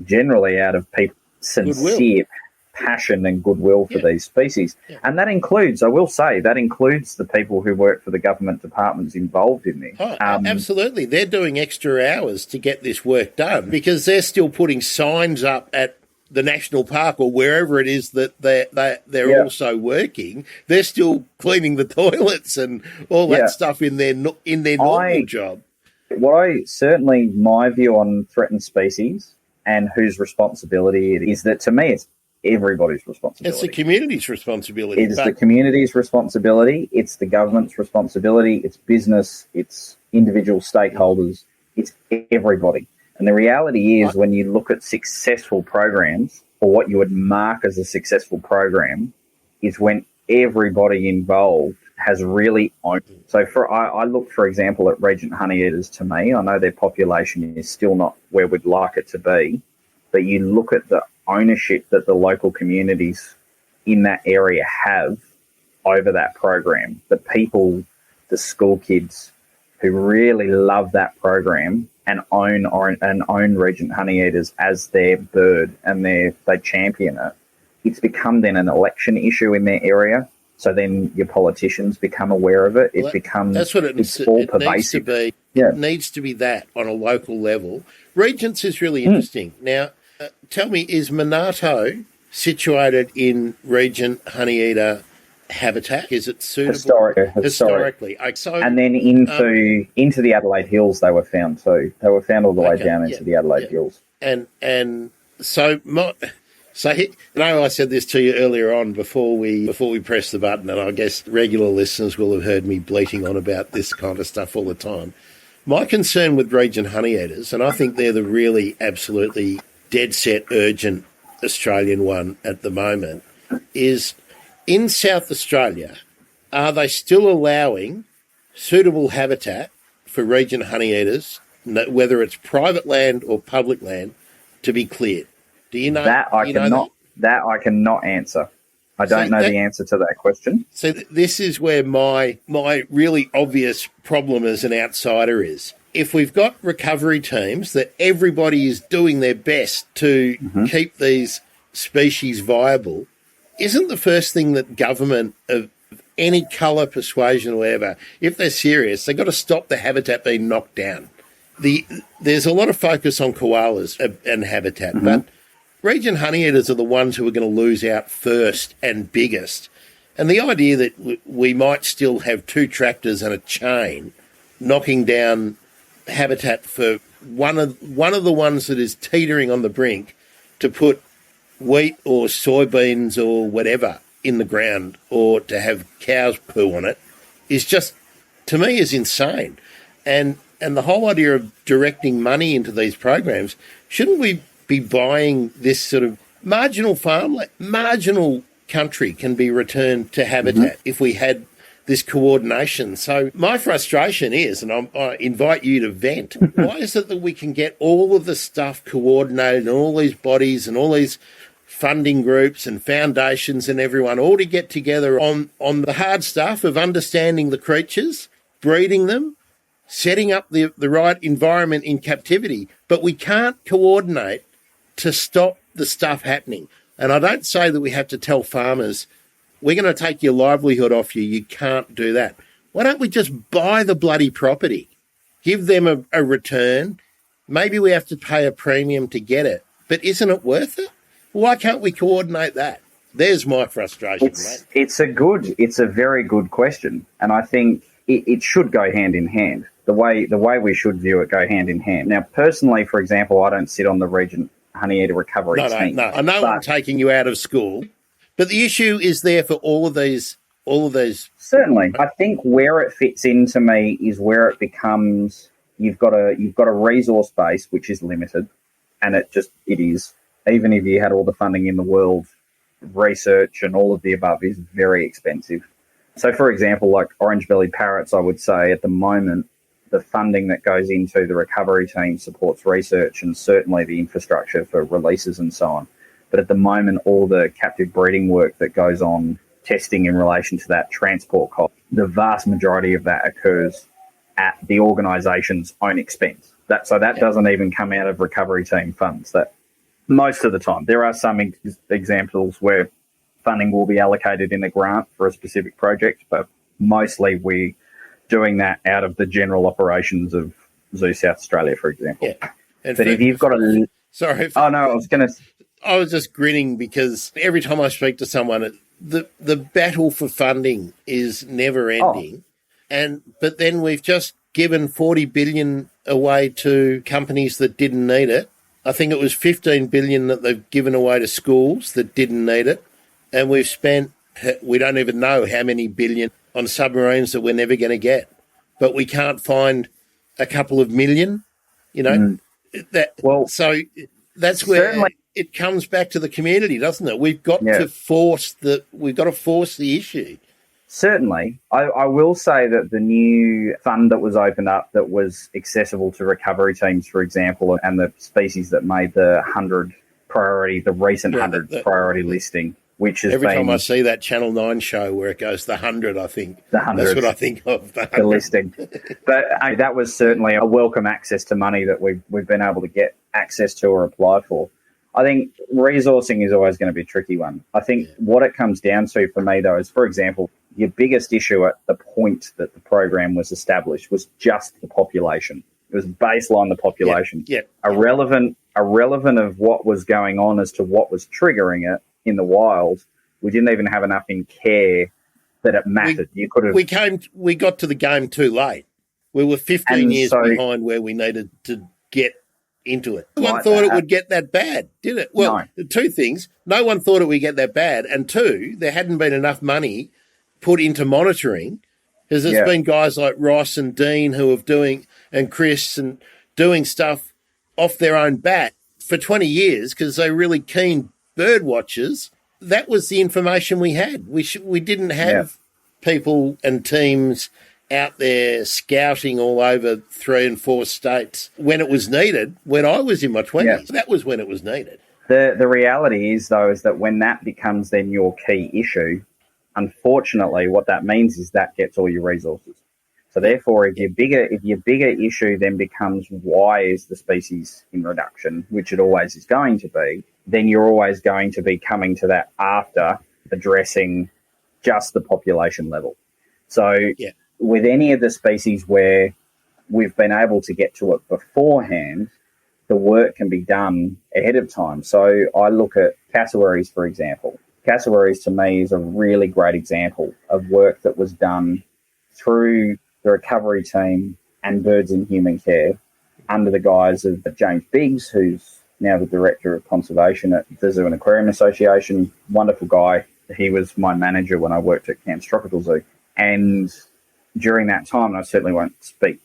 Speaker 2: generally out of people's sincere passion and goodwill for these species. Yeah. And that includes, I will say, the people who work for the government departments involved in this.
Speaker 1: Oh, absolutely. They're doing extra hours to get this work done because they're still putting signs up at the national park or wherever it is that they're also working. They're still cleaning the toilets and all that stuff in their normal job. My view on threatened species and whose responsibility it is, that to me it's everybody's responsibility. It's the community's responsibility. It is the community's responsibility. It's the government's responsibility. It's business. It's individual stakeholders. It's everybody.
Speaker 2: And the reality is, when you look at successful programs, or what you would mark as a successful program, is when everybody involved has really owned it. So I look, for example, at Regent Honeyeaters. To me, I know their population is still not where we'd like it to be, but you look at the ownership that the local communities in that area have over that program. The people, the school kids who really love that program and own Regent Honeyeaters as their bird, and they champion it. It's become then an election issue in their area. So then your politicians become aware of it.
Speaker 1: That's what it's all pervasive. Needs to be. Yeah. It needs to be that on a local level. Regents is really interesting. Now, tell me, is Monarto situated in Regent Honeyeater habitat? Is it suitable? Historically.
Speaker 2: And then into the Adelaide Hills they were found too. They were found all the way down into the Adelaide Hills.
Speaker 1: And so I know I said this to you earlier on before we press the button, and I guess regular listeners will have heard me bleating on about this kind of stuff all the time. My concern with Regent Honeyeaters, and I think they're the really absolutely dead set urgent Australian one at the moment, is in South Australia, are they still allowing suitable habitat for Regent Honeyeaters, whether it's private land or public land, to be cleared? Do you know
Speaker 2: that? I cannot answer. I don't know the answer to that question.
Speaker 1: So this is where my really obvious problem as an outsider is. If we've got recovery teams that everybody is doing their best to keep these species viable, isn't the first thing that government of any colour, persuasion or whatever, if they're serious, they've got to stop the habitat being knocked down? There's a lot of focus on koalas and habitat, but Regent Honeyeaters are the ones who are going to lose out first and biggest. And the idea that we might still have two tractors and a chain knocking down habitat for one of the ones that is teetering on the brink to put wheat or soybeans or whatever in the ground, or to have cows poo on it, is just, to me, is insane. And the whole idea of directing money into these programs, shouldn't we be buying this sort of marginal farm, like marginal country can be returned to habitat if we had this coordination? So my frustration is, and I invite you to vent, why is it that we can get all of the stuff coordinated and all these bodies and all these funding groups and foundations and everyone all to get together on the hard stuff of understanding the creatures, breeding them, setting up the right environment in captivity, but we can't coordinate to stop the stuff happening? And I don't say that we have to tell farmers, we're going to take your livelihood off you, you can't do that. Why don't we just buy the bloody property, give them a return? Maybe we have to pay a premium to get it, but isn't it worth it? Why can't we coordinate that? There's my frustration, mate.
Speaker 2: It's a very good question, and I think it should go hand in hand. The way we should view it, go hand in hand. Now, personally, for example, I don't sit on the Regent Honeyeater recovery team.
Speaker 1: No. I know I'm taking you out of school, but the issue is there for all of these.
Speaker 2: Certainly, I think where it fits into me is where it becomes you've got a resource base which is limited, and it is. Even if you had all the funding in the world, research and all of the above is very expensive. So, for example, like orange-bellied parrots, I would say at the moment, the funding that goes into the recovery team supports research and certainly the infrastructure for releases and so on. But at the moment, all the captive breeding work that goes on, testing in relation to that, transport cost, the vast majority of that occurs at the organisation's own expense. That doesn't even come out of recovery team funds. That most of the time. There are some examples where funding will be allocated in a grant for a specific project, but mostly we're doing that out of the general operations of Zoo South Australia, for example.
Speaker 1: Yeah.
Speaker 2: But if you've got a...
Speaker 1: Sorry.
Speaker 2: I
Speaker 1: was just grinning because every time I speak to someone, the battle for funding is never ending. But then we've just given $40 billion away to companies that didn't need it. I think it was $15 billion that they've given away to schools that didn't need it. And we've spent, we don't even know how many billion on submarines that we're never going to get. But we can't find a couple of million,
Speaker 2: Well,
Speaker 1: So that's where
Speaker 2: certainly,
Speaker 1: it comes back to the community, doesn't it? We've got to force the issue.
Speaker 2: certainly. I will say that the new fund that was opened up that was accessible to recovery teams, for example, and the species that made the 100 priority, the recent 100 priority listing, which has
Speaker 1: every
Speaker 2: been...
Speaker 1: time I see that Channel 9 show where it goes the 100, I think
Speaker 2: The 100.
Speaker 1: that's what I think of,
Speaker 2: the listing. But that was certainly a welcome access to money that we've been able to get access to or apply for. I think resourcing is always going to be a tricky one. I think what it comes down to for me, though, is, for example, your biggest issue at the point that the program was established was just the population. It was baseline the population. Irrelevant of what was going on as to what was triggering it in the wild. We didn't even have enough in care that it mattered. You could have.
Speaker 1: We got to the game too late. We were 15 years behind where we needed to get into it. No one thought it would get that bad, did it? Well, two things. No one thought it would get that bad. And two, there hadn't been enough money put into monitoring, because there's been guys like Ross and Dean who have and Chris and doing stuff off their own bat for 20 years because they're really keen bird watchers. That was the information we had. We didn't have people and teams out there scouting all over 3 and 4 states when it was needed. When I was in my 20s, that was when it was needed.
Speaker 2: The reality is, though, is that when that becomes then your key issue, unfortunately, what that means is that gets all your resources. So therefore, if your bigger issue then becomes why is the species in reduction, which it always is going to be, then you're always going to be coming to that after addressing just the population level. So with any of the species where we've been able to get to it beforehand, the work can be done ahead of time. So I look at cassowaries, for example. Cassowaries, to me, is a really great example of work that was done through the recovery team and birds in human care under the guise of James Biggs, who's now the Director of Conservation at the Zoo and Aquarium Association. Wonderful guy. He was my manager when I worked at Cairns Tropical Zoo. And during that time, and I certainly won't speak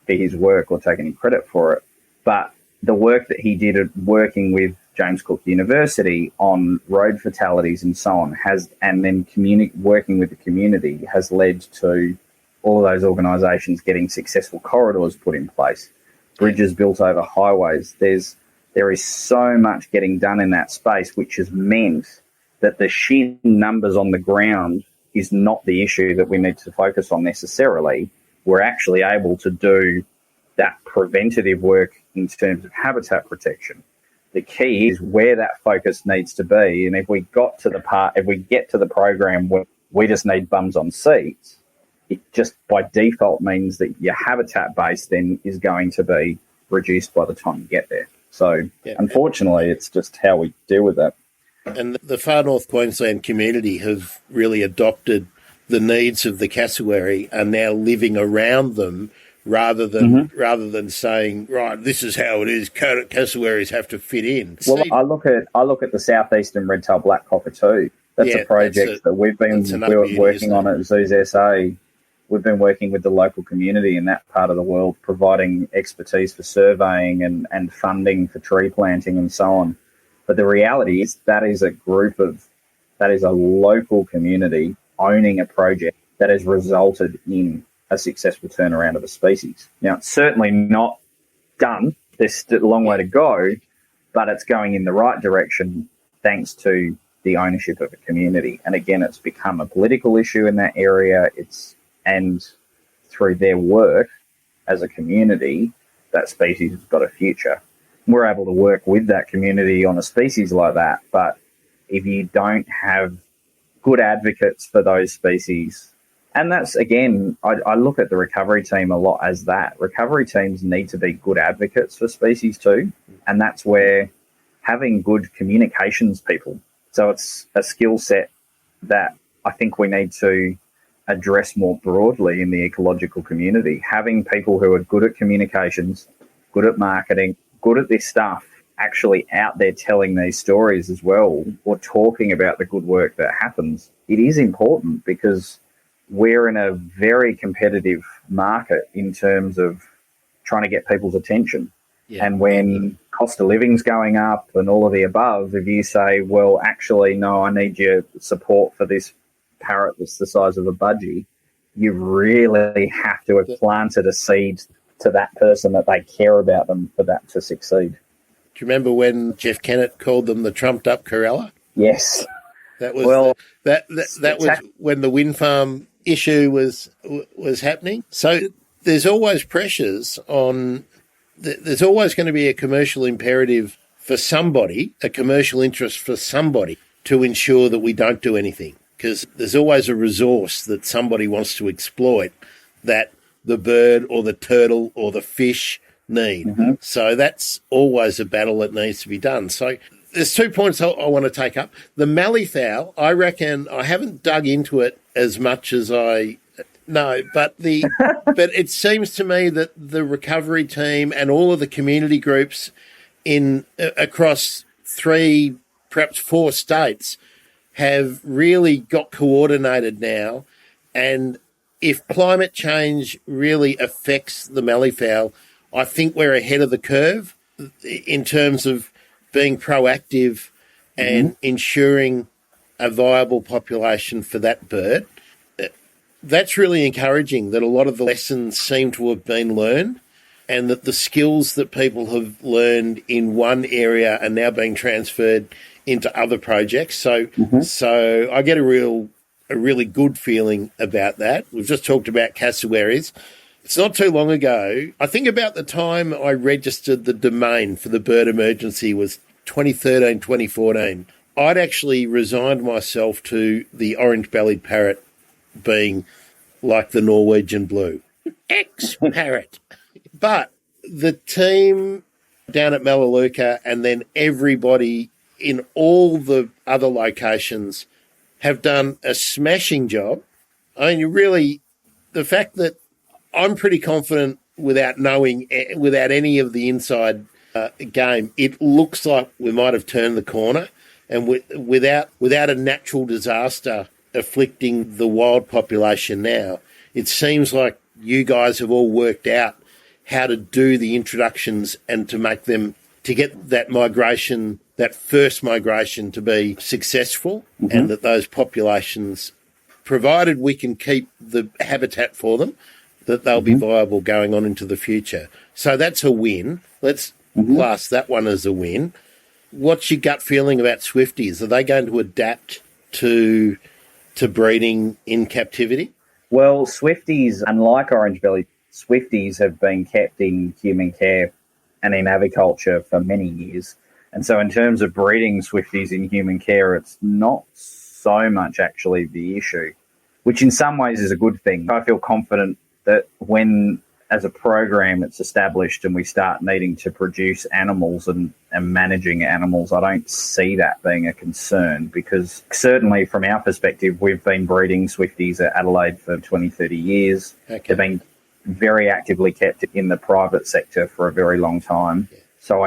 Speaker 2: for his work or take any credit for it, but the work that he did at working with James Cook University on road fatalities and so on and then working with the community has led to all of those organisations getting successful corridors put in place, bridges built over highways. There is so much getting done in that space, which has meant that the sheer numbers on the ground is not the issue that we need to focus on necessarily. We're actually able to do that preventative work in terms of habitat protection. The key is where that focus needs to be. And if we get to the program where we just need bums on seats, it just by default means that your habitat base then is going to be reduced by the time you get there. So unfortunately, it's just how we deal with that.
Speaker 1: And the Far North Queensland community have really adopted the needs of the cassowary, are now living around them rather than saying, right, this is how it is, cassowaries have to fit in.
Speaker 2: Well, I look at the southeastern red-tailed black cockatoo. That's a project that we've been working on at Zoos SA. We've been working with the local community in that part of the world, providing expertise for surveying and funding for tree planting and so on. But the reality is that is a local community owning a project that has resulted in a successful turnaround of a species. Now, it's certainly not done. There's still a long way to go, but it's going in the right direction thanks to the ownership of a community. And again, it's become a political issue in that area. And through their work as a community, that species has got a future. We're able to work with that community on a species like that, but if you don't have good advocates for those species, and that's, again, I look at the recovery team a lot as that. Recovery teams need to be good advocates for species too, and that's where having good communications people. So it's a skill set that I think we need to address more broadly in the ecological community. Having people who are good at communications, good at marketing, good at this stuff, actually out there telling these stories as well, or talking about the good work that happens. It is important because we're in a very competitive market in terms of trying to get people's attention.
Speaker 1: Yeah.
Speaker 2: And when cost of living's going up and all of the above, if you say, well, actually, no, I need your support for this parrot that's the size of a budgie, you really have to have planted a seed to that person that they care about them for that to succeed.
Speaker 1: Do you remember when Jeff Kennett called them the trumped-up Corella?
Speaker 2: Yes.
Speaker 1: That was that was when the wind farm issue was happening. So there's always pressures on. There's always going to be a commercial imperative for somebody, a commercial interest for somebody to ensure that we don't do anything, because there's always a resource that somebody wants to exploit that the bird or the turtle or the fish need. Mm-hmm. So that's always a battle that needs to be done. So there's 2 points I want to take up. The Malleefowl, I reckon I haven't dug into it as much as I know, but but it seems to me that the recovery team and all of the community groups across 3, perhaps 4 states have really got coordinated now. And if climate change really affects the Malleefowl, I think we're ahead of the curve in terms of being proactive and ensuring a viable population for that bird. That's really encouraging, that a lot of the lessons seem to have been learned and that the skills that people have learned in one area are now being transferred into other projects. So I get a really good feeling about that. We've just talked about cassowaries. It's not too long ago. I think about the time I registered the domain for the bird emergency was 2013, 2014. I'd actually resigned myself to the orange-bellied parrot being like the Norwegian blue. Ex-parrot. But the team down at Melaleuca and then everybody in all the other locations have done a smashing job. I mean, the fact that I'm pretty confident without any of the inside game, it looks like we might have turned the corner, and without a natural disaster afflicting the wild population now, it seems like you guys have all worked out how to do the introductions and to get that migration, that first migration, to be successful, and that those populations, provided we can keep the habitat for them, that they'll be viable going on into the future. So that's a win. Let's class that one as a win. What's your gut feeling about Swifties? Are they going to adapt to breeding in captivity?
Speaker 2: Well, Swifties, unlike orange-bellied, Swifties have been kept in human care and in aviculture for many years. And so in terms of breeding Swifties in human care, it's not so much actually the issue, which in some ways is a good thing. I feel confident that when, as a program, it's established and we start needing to produce animals and managing animals, I don't see that being a concern, because certainly from our perspective, we've been breeding Swifties at Adelaide for 20, 30 years. Okay. They've been very actively kept in the private sector for a very long time. Yeah. So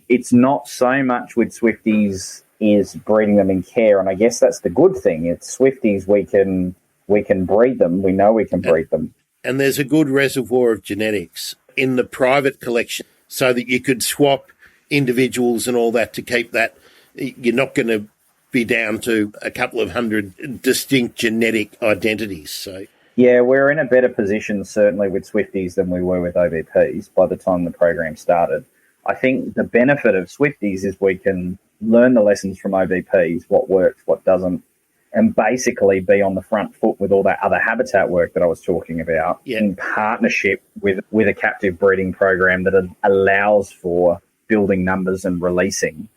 Speaker 2: it's not so much with Swifties is breeding them in care, and I guess that's the good thing. It's Swifties, we can breed them. We know we can breed them.
Speaker 1: And there's a good reservoir of genetics in the private collection so that you could swap individuals and all that to keep that. You're not going to be down to a couple of hundred distinct genetic identities. So
Speaker 2: yeah, we're in a better position certainly with Swifties than we were with OBPs by the time the program started. I think the benefit of Swifties is we can learn the lessons from OBPs, what works, what doesn't, and basically be on the front foot with all that other habitat work that I was talking about in partnership with a captive breeding program that allows for building numbers and releasing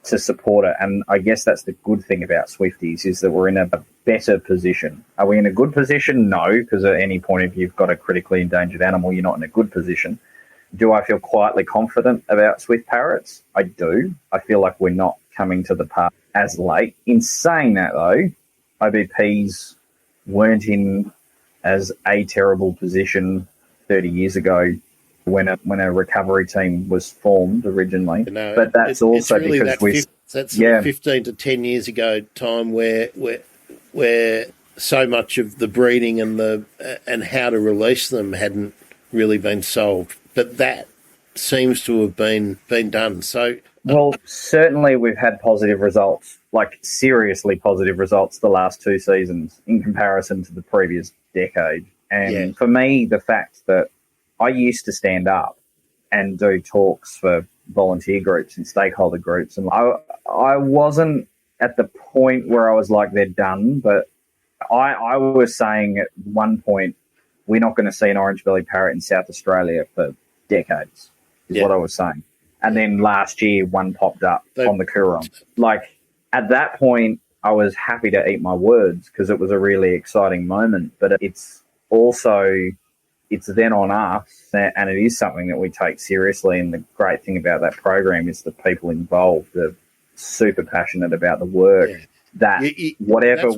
Speaker 2: to support it. And I guess that's the good thing about Swifties, is that we're in a better position. Are we in a good position? No, because at any point if you've got a critically endangered animal, you're not in a good position. Do I feel quietly confident about Swift parrots? I do. I feel like we're not coming to the party as late. In saying that, though, OBPs weren't in as a terrible position 30 years ago when a recovery team was formed originally.
Speaker 1: No,
Speaker 2: but that's also really because
Speaker 1: that's 15 to 10 years ago time where so much of the breeding and how to release them hadn't really been solved. But seems to have been done. So,
Speaker 2: well, certainly we've had positive results, like seriously positive results the last 2 seasons in comparison to the previous decade. And for me, the fact that I used to stand up and do talks for volunteer groups and stakeholder groups, and I wasn't at the point where I was like, they're done, but I was saying at one point, we're not going to see an orange-bellied parrot in South Australia for decades, is what I was saying. And then last year, one popped up on the Coorong. Like, at that point, I was happy to eat my words because it was a really exciting moment. But it's then on us, and it is something that we take seriously. And the great thing about that program is the people involved are super passionate about the work. That whatever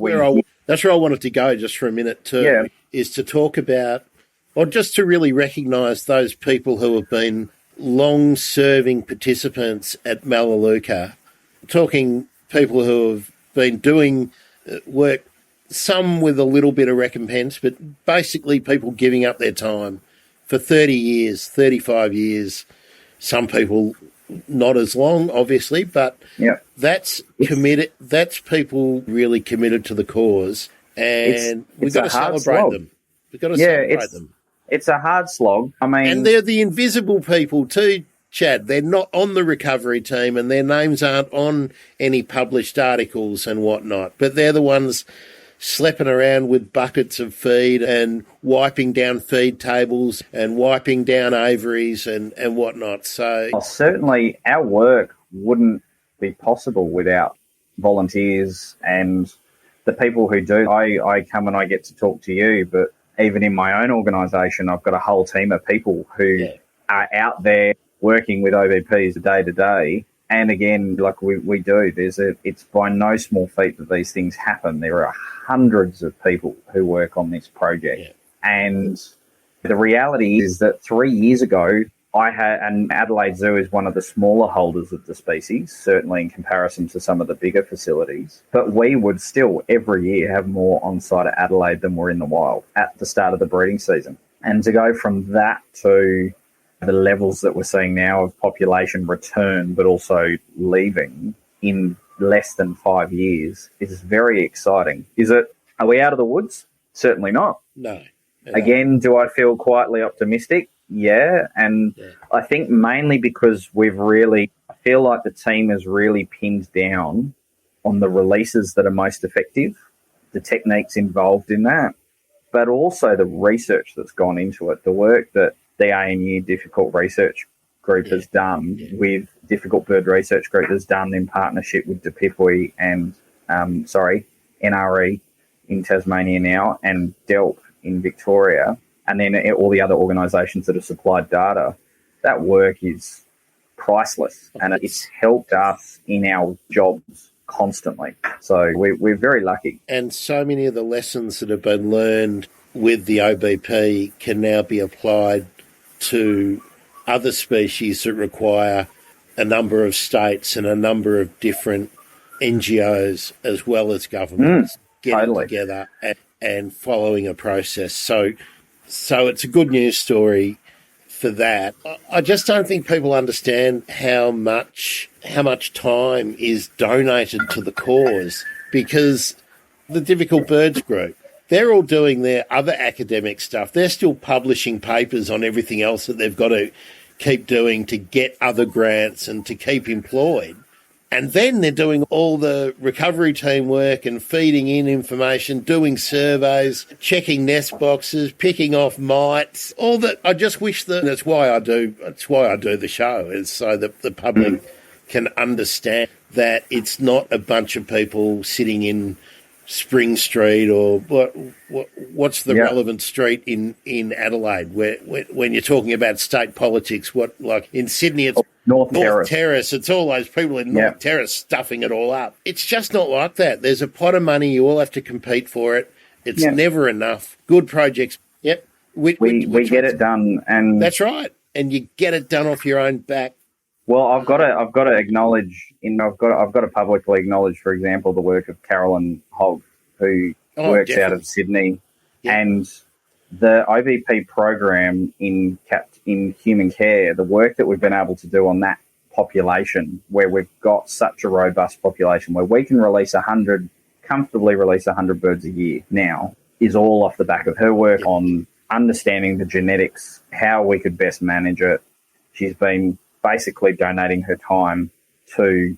Speaker 1: that's where I wanted to go just for a minute too, is to talk about, or just to really recognise those people who have been long-serving participants at Malleefowl, talking people who have been doing work, some with a little bit of recompense, but basically people giving up their time for 30 years, 35 years, some people not as long, obviously, but that's committed. That's people really committed to the cause, and we've got to celebrate them. We've got to celebrate them.
Speaker 2: It's a hard slog. I mean,
Speaker 1: and they're the invisible people too, Chad. They're not on the recovery team, and their names aren't on any published articles and whatnot. But they're the ones schlepping around with buckets of feed and wiping down feed tables and wiping down aviaries and whatnot. So
Speaker 2: certainly our work wouldn't be possible without volunteers and the people who do. I come and I get to talk to you, but even in my own organisation, I've got a whole team of people who are out there working with OBPs day to day. And again, like we do, it's by no small feat that these things happen. There are hundreds of people who work on this project. And the reality is that 3 years ago, and Adelaide Zoo is one of the smaller holders of the species, certainly in comparison to some of the bigger facilities. But we would still every year have more on site at Adelaide than were in the wild at the start of the breeding season. And to go from that to the levels that we're seeing now of population return, but also leaving in less than 5 years is very exciting. Are we out of the woods? Certainly not.
Speaker 1: No.
Speaker 2: Again, do I feel quietly optimistic? Yeah. And I think mainly because I feel like the team has really pinned down on the releases that are most effective, the techniques involved in that, but also the research that's gone into it, the work that the ANU Difficult Research Group has done with Difficult Bird Research Group has done in partnership with DPIPWI and, NRE in Tasmania now and DELP in Victoria, and then all the other organisations that have supplied data. That work is priceless and it's helped us in our jobs constantly. So we're very lucky.
Speaker 1: And so many of the lessons that have been learned with the OBP can now be applied to other species that require a number of states and a number of different NGOs as well as governments getting together and following a process. So it's a good news story for that. I just don't think people understand how much time is donated to the cause, because the Difficult Birds group, they're all doing their other academic stuff. They're still publishing papers on everything else that they've got to keep doing to get other grants and to keep employed. And then they're doing all the recovery team work and feeding in information, doing surveys, checking nest boxes, picking off mites, all that. I just wish that's why I do the show, is so that the public can understand that it's not a bunch of people sitting in Spring Street or what's the relevant street in Adelaide where when you're talking about state politics, like in Sydney it's
Speaker 2: North
Speaker 1: Terrace, it's all those people in North Terrace stuffing it all up. It's just not like that. There's a pot of money, you all have to compete for it. It's never enough. Good projects. Yep.
Speaker 2: We get it done, and
Speaker 1: that's right. And you get it done off your own back.
Speaker 2: Well, I've got to acknowledge, I've got to publicly acknowledge, for example, the work of Carolyn Hogg, who works out of Sydney, and the IVP program in human care, the work that we've been able to do on that population, where we've got such a robust population, where we can comfortably release 100 birds a year now, is all off the back of her work on understanding the genetics, how we could best manage it. She's been basically donating her time to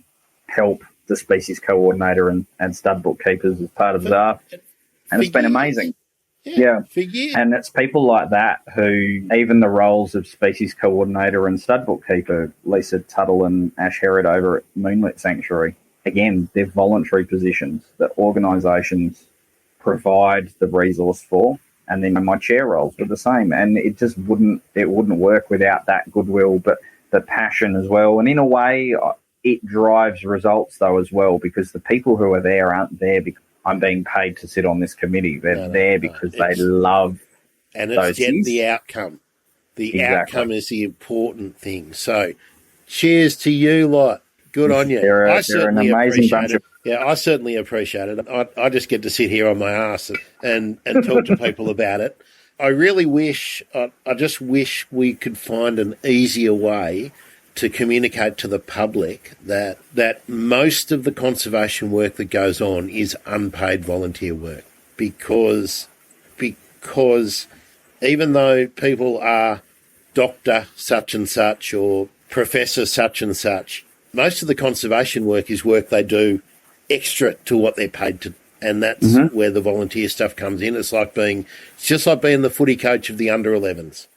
Speaker 2: help the species coordinator and stud bookkeepers as part of that. And it's been amazing. Yeah. And it's people like that who, even the roles of species coordinator and stud bookkeeper, Lisa Tuttle and Ash Herod over at Moonlit Sanctuary, again, they're voluntary positions that organisations provide the resource for. And then my chair roles were the same. And it just wouldn't work without that goodwill, but the passion as well. And in a way, it drives results though as well, because the people who are there aren't there because I'm being paid to sit on this committee. They're there because they love
Speaker 1: and it's yet the outcome. The outcome is the important thing. So cheers to you lot. Good on you.
Speaker 2: They're an amazing bunch of...
Speaker 1: Yeah, I certainly appreciate it. I just get to sit here on my ass and talk to people about it. I really wish, I just wish we could find an easier way to communicate to the public that most of the conservation work that goes on is unpaid volunteer work, because even though people are Dr. such and such or Professor such and such, most of the conservation work is work they do extra to what they're paid to, and that's where the volunteer stuff comes in. It's just like being the footy coach of the under-11s.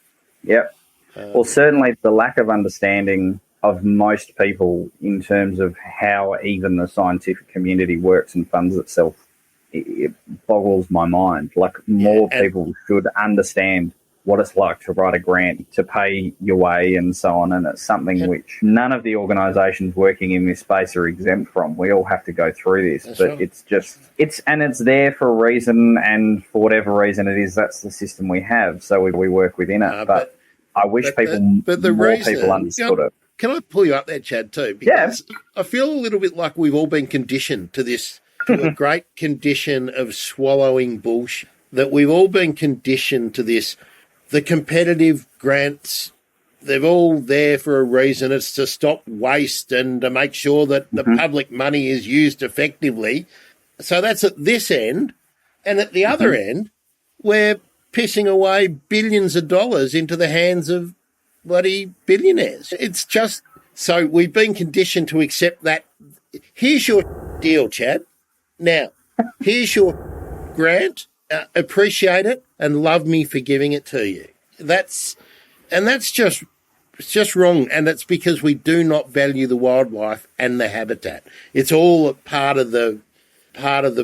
Speaker 2: Yep. Well, certainly the lack of understanding of most people in terms of how even the scientific community works and funds itself, it boggles my mind. Like, more people should understand what it's like to write a grant, to pay your way and so on. And it's something which none of the organisations working in this space are exempt from. We all have to go through this. It's there for a reason, and for whatever reason it is, that's the system we have. So we work within it. But I wish more people understood it.
Speaker 1: Can I pull you up there, Chad, too? Because I feel a little bit like we've all been conditioned to this, to a great condition of swallowing bullshit, that we've all been conditioned to this. The competitive grants, they're all there for a reason. It's to stop waste and to make sure that the public money is used effectively. So that's at this end. And at the other end, we're pissing away billions of dollars into the hands of bloody billionaires. It's just, so we've been conditioned to accept that. Here's your deal, Chad. Now, here's your grant. Appreciate it and love me for giving it to you. That's just wrong, and that's because we do not value the wildlife and the habitat. It's all part of the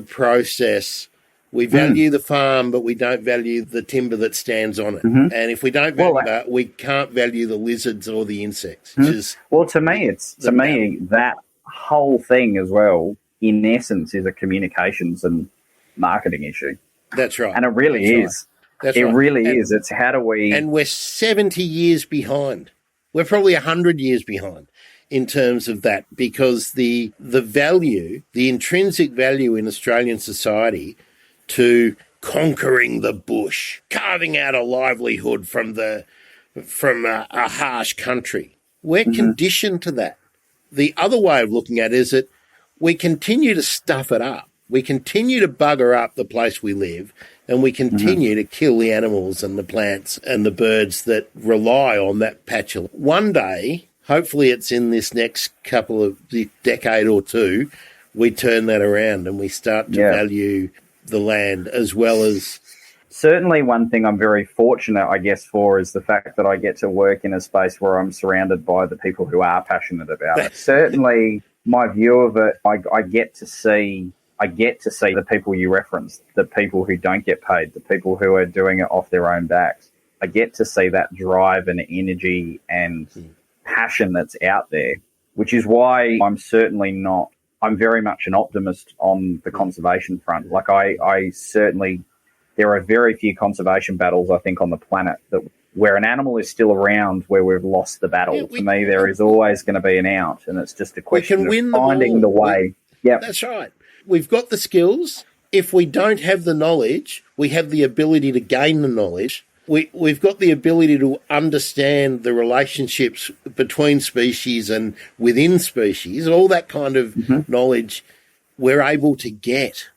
Speaker 1: process. We value the farm, but we don't value the timber that stands on it. And if we don't value that, we can't value the lizards or the insects.
Speaker 2: To me, that whole thing as well, in essence, is a communications and marketing issue.
Speaker 1: That's right.
Speaker 2: And it really is. It really is. It's how do we...
Speaker 1: And we're 70 years behind. We're probably 100 years behind in terms of that, because the value, the intrinsic value in Australian society to conquering the bush, carving out a livelihood from a harsh country, we're conditioned to that. The other way of looking at it is that we continue to stuff it up. We continue to bugger up the place we live, and we continue to kill the animals and the plants and the birds that rely on that patch of... One day, hopefully it's in this next couple of decade or two, we turn that around and we start to value the land as well as...
Speaker 2: Certainly one thing I'm very fortunate, I guess, for is the fact that I get to work in a space where I'm surrounded by the people who are passionate about it. Certainly my view of it, I get to see the people you referenced, the people who don't get paid, the people who are doing it off their own backs. I get to see that drive and energy and passion that's out there, which is why I'm very much an optimist on the conservation front. Like I certainly, there are very few conservation battles, I think, on the planet where an animal is still around where we've lost the battle. To me, there is always going to be an out, and it's just a question of finding the way.
Speaker 1: That's right. We've got the skills. if we don't have the knowledge, we have the ability to gain the knowledge. We've got the ability to understand the relationships between species and within species, all that kind of knowledge we're able to get.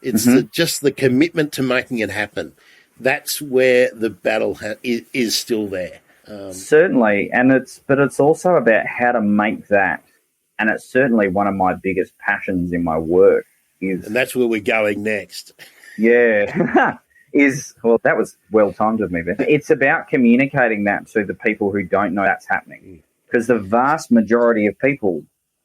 Speaker 1: It's just the commitment to making it happen. That's where the battle is still there.
Speaker 2: Certainly, but it's also about how to make that, and it's certainly one of my biggest passions in my work.
Speaker 1: And that's where we're going next.
Speaker 2: Yeah, that was well timed of me, Ben. It's about communicating that to the people who don't know that's happening, because the vast majority of people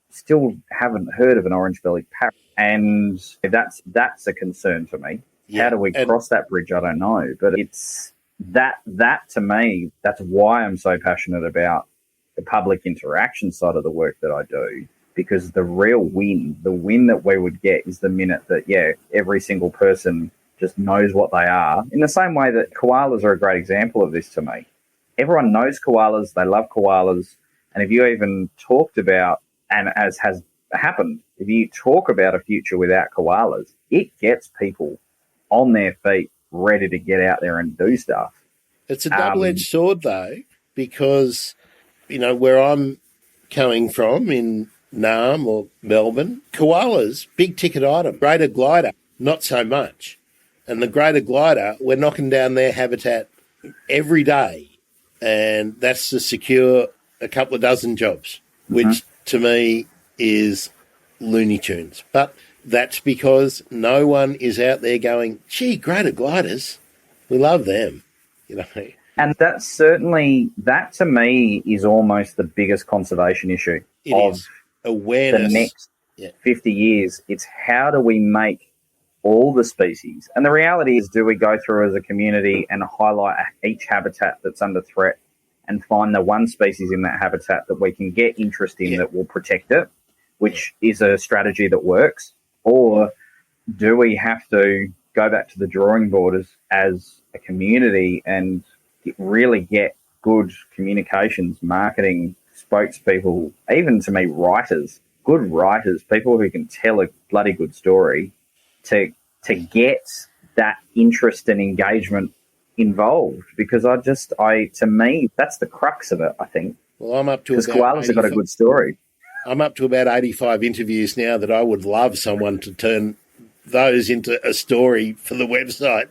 Speaker 2: still haven't heard of an orange-bellied parrot, and that's a concern for me. Yeah, how do we cross that bridge? I don't know, but it's that to me, that's why I'm so passionate about the public interaction side of the work that I do, because the real win that we would get is the minute that, every single person just knows what they are, in the same way that koalas are a great example of this to me. Everyone knows koalas, they love koalas, and if you even talked about, and as has happened, if you talk about a future without koalas, it gets people on their feet, ready to get out there and do stuff.
Speaker 1: It's a double-edged sword, though, because, where I'm coming from in Naarm or Melbourne, koalas, big ticket item. Greater glider, not so much. And the greater glider, we're knocking down their habitat every day, and that's to secure a couple of dozen jobs, which to me is Looney Tunes. But that's because no one is out there going, gee, greater gliders, we love them,
Speaker 2: And that's certainly, that to me is almost the biggest conservation issue of
Speaker 1: awareness.
Speaker 2: The next 50 years. It's how do we make all the species? And the reality is, do we go through as a community and highlight each habitat that's under threat and find the one species in that habitat that we can get interest in that will protect it, which is a strategy that works? Or do we have to go back to the drawing board as a community and really get good communications, marketing, spokespeople, even to me, good writers, people who can tell a bloody good story to get that interest and engagement involved? Because to me, that's the crux of it, I think.
Speaker 1: Well, I'm up to
Speaker 2: because koalas have got a good story.
Speaker 1: I'm up to about 85 interviews now that I would love someone to turn those into a story for the website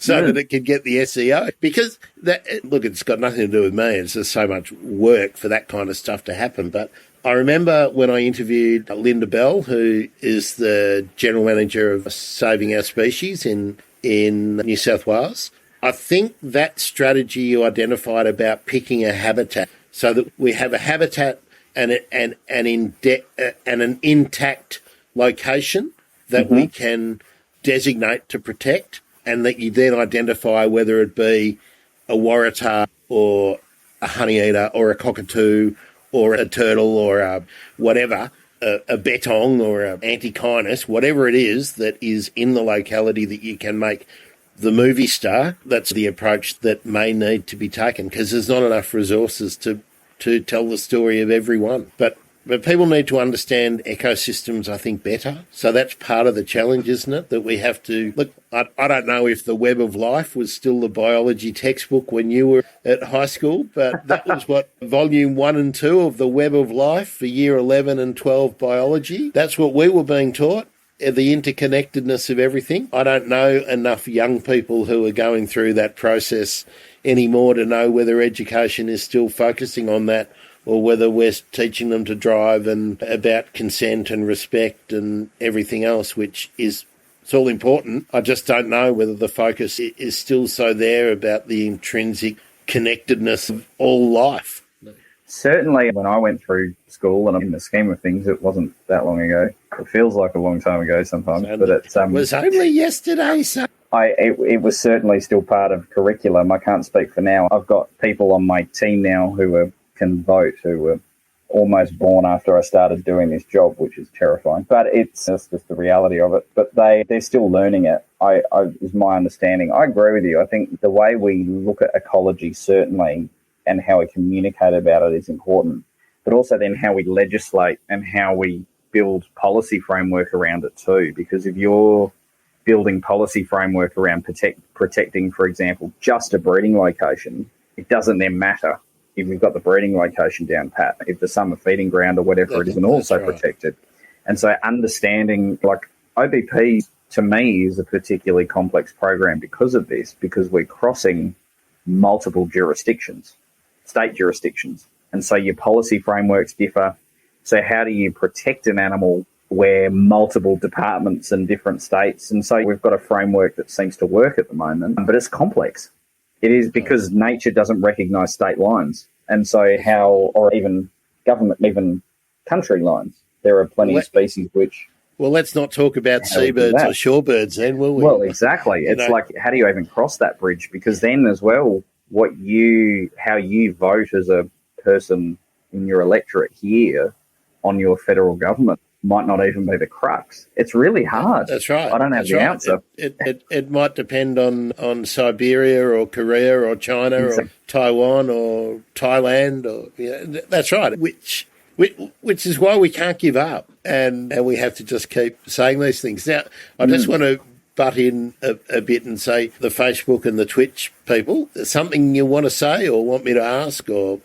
Speaker 1: so that it could get the SEO. Because, it's got nothing to do with me. It's just so much work for that kind of stuff to happen. But I remember when I interviewed Linda Bell, who is the General Manager of Saving Our Species in New South Wales. I think that strategy you identified about picking a habitat so that we have a habitat and an intact location that we can designate to protect, and that you then identify whether it be a waratah or a honeyeater or a cockatoo or a turtle or a whatever, a betong or an antechinus, whatever it is that is in the locality that you can make the movie star. That's the approach that may need to be taken, because there's not enough resources to tell the story of everyone. But people need to understand ecosystems, I think, better. So that's part of the challenge, isn't it? That we have to look. I don't know if the Web of Life was still the biology textbook when you were at high school, but that was what volume 1 and 2 of the Web of Life for year 11 and 12 biology. That's what we were being taught. The interconnectedness of everything. I don't know enough young people who are going through that process anymore to know whether education is still focusing on that, or whether we're teaching them to drive and about consent and respect and everything else, which is, it's all important. I just don't know whether the focus is still so there about the intrinsic connectedness of all life.
Speaker 2: Certainly when I went through school, and in the scheme of things, it wasn't that long ago. It feels like a long time ago sometimes, but it
Speaker 1: was only yesterday, so.
Speaker 2: It was certainly still part of curriculum. I can't speak for now. I've got people on my team now who can vote, who were almost born after I started doing this job, which is terrifying. But it's just the reality of it. But they're still learning it, is my understanding. I agree with you. I think the way we look at ecology, certainly, and how we communicate about it is important. But also then how we legislate and how we build policy framework around it too. Because if you're building policy framework around protecting, for example, just a breeding location, it doesn't then matter if you've got the breeding location down pat, if the summer feeding ground or whatever it isn't also protected. And so understanding, like OBP to me is a particularly complex program because of this, because we're crossing multiple jurisdictions, state jurisdictions. And so your policy frameworks differ. So how do you protect an animal where multiple departments and different states? And so we've got a framework that seems to work at the moment, but it's complex. It is because nature doesn't recognise state lines. And so or even government, even country lines. There are plenty of species which...
Speaker 1: Well, let's not talk about seabirds or shorebirds then, will we?
Speaker 2: Well, exactly. It's like, how do you even cross that bridge? Because then as well, how you vote as a person in your electorate here on your federal government might not even be the crux. It's really hard.
Speaker 1: That's right.
Speaker 2: I don't have the answer.
Speaker 1: It might depend on Siberia or Korea or China or Taiwan or Thailand or that's right. Which is why we can't give up and we have to just keep saying these things. Now, I just want to butt in a bit and say the Facebook and the Twitch people, something you want to say or want me to ask or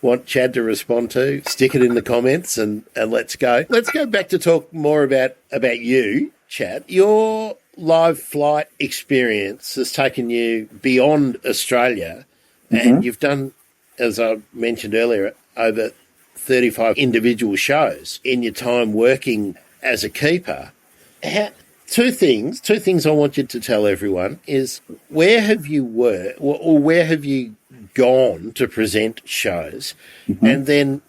Speaker 1: want Chad to respond to, stick it in the comments and let's go. Let's go back to talk more about you, Chad. Your live flight experience has taken you beyond Australia and you've done, as I mentioned earlier, over 35 individual shows in your time working as a keeper. Two things I want you to tell everyone is where have you worked or where have you gone to present shows? And then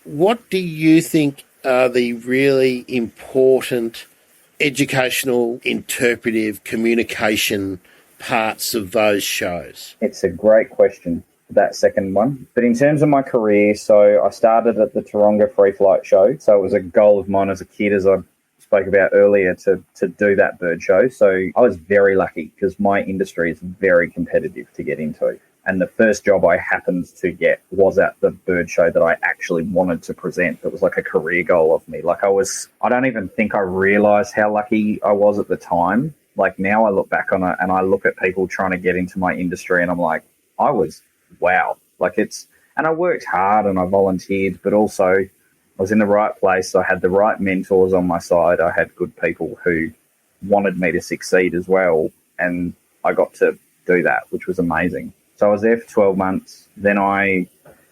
Speaker 1: what do you think are the really important educational, interpretive, communication parts of those shows?
Speaker 2: It's a great question, that second one. But in terms of my career, so I started at the Taronga Free Flight Show. So it was a goal of mine as a kid, as I spoke about earlier, to do that bird show. So I was very lucky because my industry is very competitive to get into. And the first job I happened to get was at the bird show that I actually wanted to present. It was like a career goal of me. Like I don't even think I realised how lucky I was at the time. Like now I look back on it and I look at people trying to get into my industry and I'm like, wow. And I worked hard and I volunteered, but also I was in the right place. I had the right mentors on my side. I had good people who wanted me to succeed as well. And I got to do that, which was amazing. So I was there for 12 months. Then I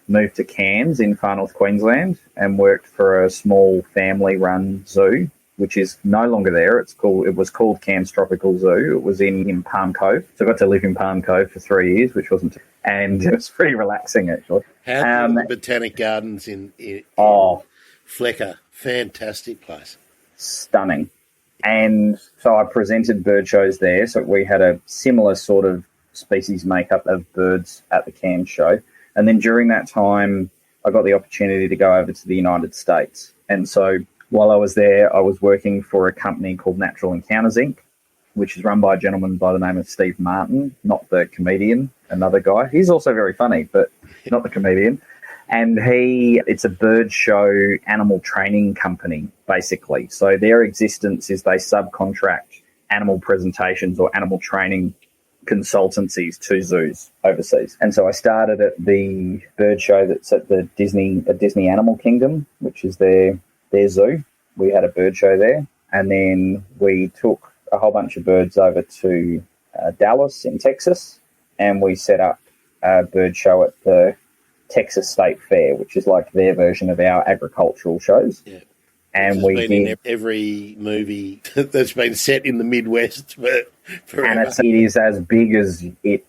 Speaker 2: moved to Cairns in Far North Queensland and worked for a small family-run zoo, which is no longer there. It was called Cairns Tropical Zoo. It was in Palm Cove. So I got to live in Palm Cove for 3 years, which wasn't... And it was pretty relaxing, actually.
Speaker 1: How the Botanic Gardens in Flecker? Fantastic place.
Speaker 2: Stunning. And so I presented bird shows there. So we had a similar sort of species makeup of birds at the Cairns show. And then during that time, I got the opportunity to go over to the United States. And so while I was there, I was working for a company called Natural Encounters, Inc., which is run by a gentleman by the name of Steve Martin, not the comedian, another guy. He's also very funny, but not the comedian. And it's a bird show animal training company, basically. So their existence is they subcontract animal presentations or animal training consultancies to zoos overseas. And so I started at the bird show that's at the Disney Animal Kingdom, which is their zoo. We had a bird show there. And then we took a whole bunch of birds over to Dallas in Texas, and we set up a bird show at the Texas State Fair, which is like their version of our agricultural shows. Yeah. And we
Speaker 1: been in every movie that's been set in the Midwest forever.
Speaker 2: And it is as big as it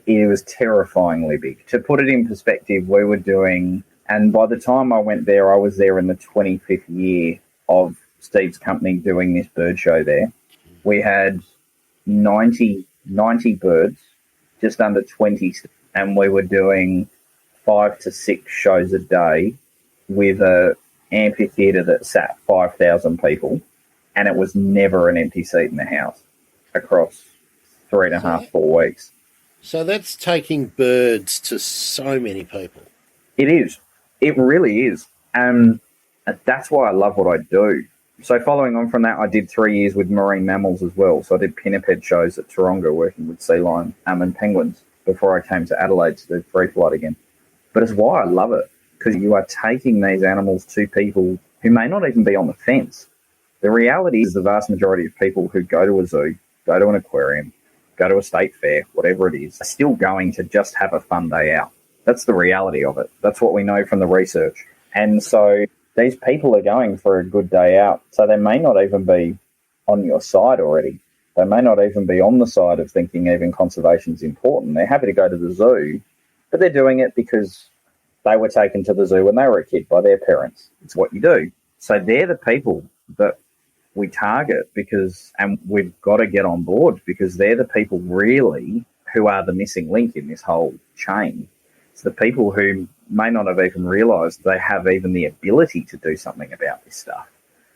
Speaker 2: was terrifyingly big. To put it in perspective, we were doing, and by the time I went there, I was there in the 25th year of Steve's company doing this bird show there. We had 90 birds, just under 20, and we were doing 5 to 6 shows a day with a amphitheatre that sat 5,000 people, and it was never an empty seat in the house across 3.5, 4 weeks.
Speaker 1: So that's taking birds to so many people.
Speaker 2: It is. It really is. And that's why I love what I do. So following on from that, I did 3 years with marine mammals as well. So I did pinniped shows at Taronga working with sea lion and penguins before I came to Adelaide to do free flight again. But it's why I love it, because you are taking these animals to people who may not even be on the fence. The reality is the vast majority of people who go to a zoo, go to an aquarium, go to a state fair, whatever it is, are still going to just have a fun day out. That's the reality of it. That's what we know from the research. And so these people are going for a good day out. So they may not even be on your side already. They may not even be on the side of thinking even conservation is important. They're happy to go to the zoo, but they're doing it because they were taken to the zoo when they were a kid by their parents. It's what you do. So they're the people that we target and we've got to get on board, because they're the people really who are the missing link in this whole chain. It's the people who may not have even realised they have even the ability to do something about this stuff.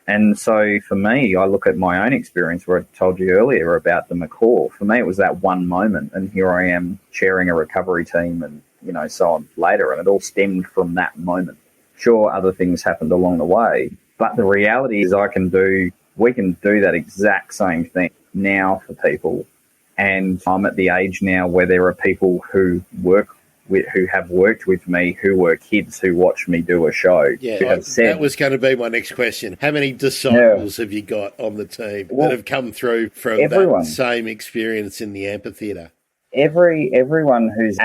Speaker 2: And so for me, I look at my own experience where I told you earlier about the macaw. For me, it was that one moment, and here I am chairing a recovery team and, so on later, and it all stemmed from that moment. Sure, other things happened along the way, but the reality is we can do that exact same thing now for people. And I'm at the age now where there are people who have worked with me who were kids who watched me do a show.
Speaker 1: Yeah, that was going to be my next question. How many disciples have you got on the team that have come through from that same experience in the amphitheatre?
Speaker 2: Everyone who's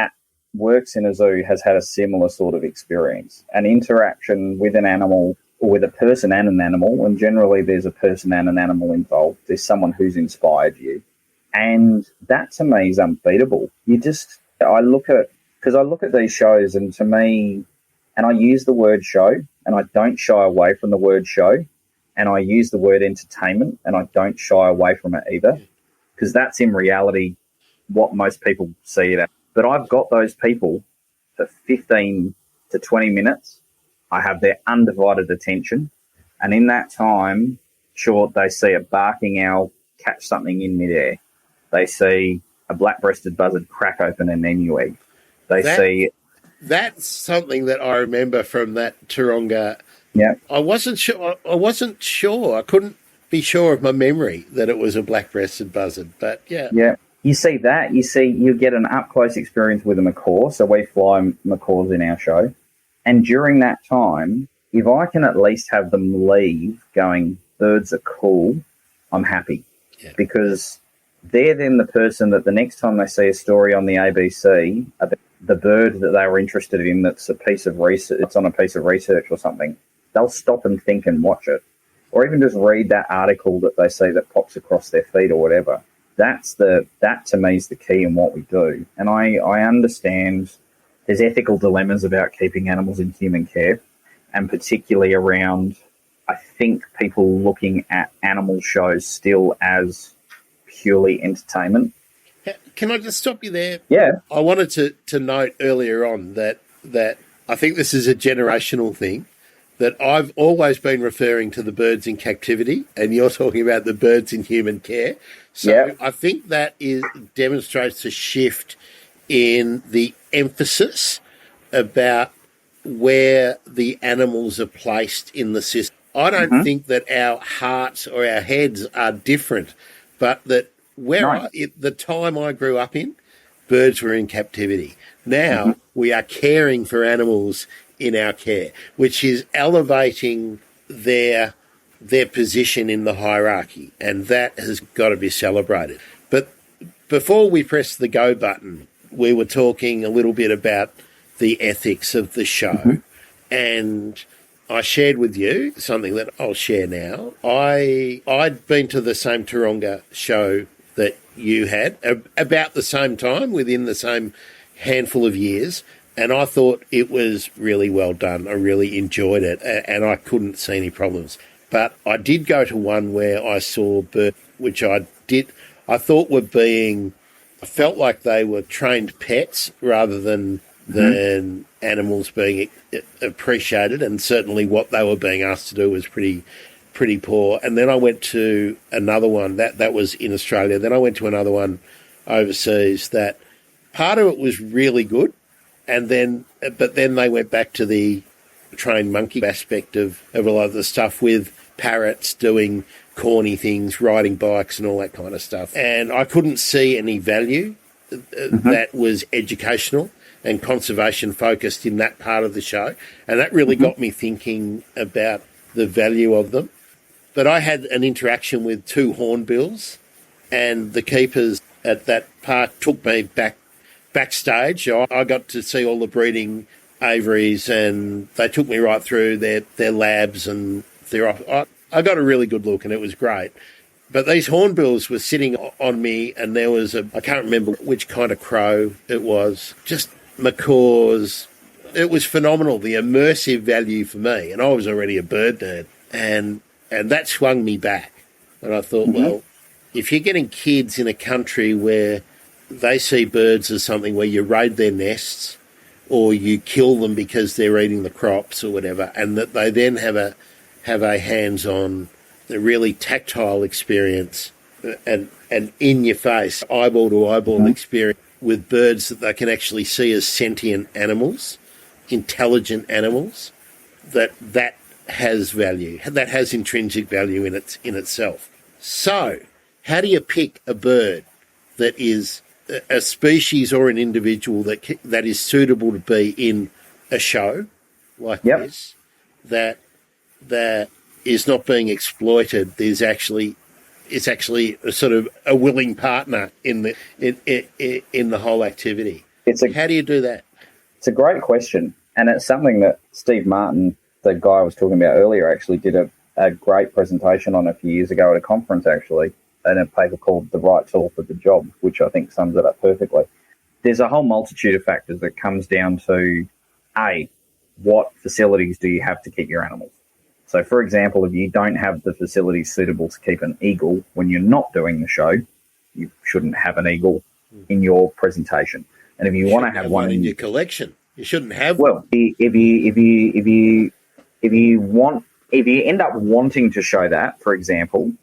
Speaker 2: works in a zoo has had a similar sort of experience, an interaction with an animal or with a person and an animal, and generally there's a person and an animal involved. There's someone who's inspired you. And that to me is unbeatable. I look at these shows, and to me, and I use the word show, and I don't shy away from the word show, and I use the word entertainment, and I don't shy away from it either, because that's in reality what most people see it as. But I've got those people for 15 to 20 minutes. I have their undivided attention, and in that time, sure, they see a barking owl catch something in midair. They see a black-breasted buzzard crack open an emu egg. That's
Speaker 1: something that I remember from that Taronga.
Speaker 2: Yeah,
Speaker 1: I wasn't sure. I couldn't be sure of my memory that it was a black-breasted buzzard. But yeah.
Speaker 2: You see that. You get an up-close experience with a macaw. So we fly macaws in our show, and during that time, if I can at least have them leave going, birds are cool, I'm happy, because they're then the person that the next time they see a story on the ABC about the bird that they were interested in, that's a piece of research, it's on a piece of research or something, they'll stop and think and watch it, or even just read that article that they see that pops across their feed or whatever. That to me is the key in what we do. And I understand there's ethical dilemmas about keeping animals in human care, and particularly around, I think, people looking at animal shows still as purely entertainment.
Speaker 1: Can I just stop you there?
Speaker 2: Yeah.
Speaker 1: I wanted to note earlier on that I think this is a generational thing, that I've always been referring to the birds in captivity, and you're talking about the birds in human care. So I think that demonstrates a shift in the emphasis about where the animals are placed in the system. I don't think that our hearts or our heads are different, but that the time I grew up in, birds were in captivity. Now we are caring for animals in our care, which is elevating their position in the hierarchy, and that has got to be celebrated. But before we press the go button, we were talking a little bit about the ethics of the show, and I shared with you something that I'll share now. I'd been to the same Taronga show that you had about the same time, within the same handful of years, and I thought it was really well done. I really enjoyed it, and I couldn't see any problems. But I did go to one where I saw birds, which I thought I felt like they were trained pets rather than animals being appreciated, and certainly what they were being asked to do was pretty poor. And then I went to another one that was in Australia. Then I went to another one overseas that part of it was really good, but then they went back to the trained monkey aspect of a lot of the stuff with parrots doing corny things, riding bikes and all that kind of stuff. And I couldn't see any value that was educational and conservation focused in that part of the show. And that really got me thinking about the value of them. But I had an interaction with two hornbills, and the keepers at that park took me backstage. I got to see all the breeding aviaries, and they took me right through their labs, and I got a really good look, and it was great. But these hornbills were sitting on me, and there was I can't remember which kind of crow it was, just macaws. It was phenomenal, the immersive value for me, and I was already a bird nerd, and that swung me back. And I thought, well, if you're getting kids in a country where they see birds as something where you raid their nests or you kill them because they're eating the crops or whatever, and that they then have a hands-on, a really tactile experience and in-your-face, eyeball-to-eyeball experience with birds that they can actually see as sentient animals, intelligent animals, that has value, that has intrinsic value in itself. So, how do you pick a bird that is a species or an individual that is suitable to be in a show like this, that is not being exploited? It's actually a sort of a willing partner in the whole activity. How do you do that?
Speaker 2: It's a great question, and it's something that Steve Martin, the guy I was talking about earlier, actually did a great presentation on a few years ago at a conference, actually, in a paper called The Right Tool for the Job, which I think sums it up perfectly. There's a whole multitude of factors that comes down to, A, what facilities do you have to keep your animals? So, for example, if you don't have the facilities suitable to keep an eagle when you're not doing the show, you shouldn't have an eagle in your presentation. And if you want to have one
Speaker 1: in your collection, you shouldn't have
Speaker 2: one. Well, if you end up wanting to show that, for example,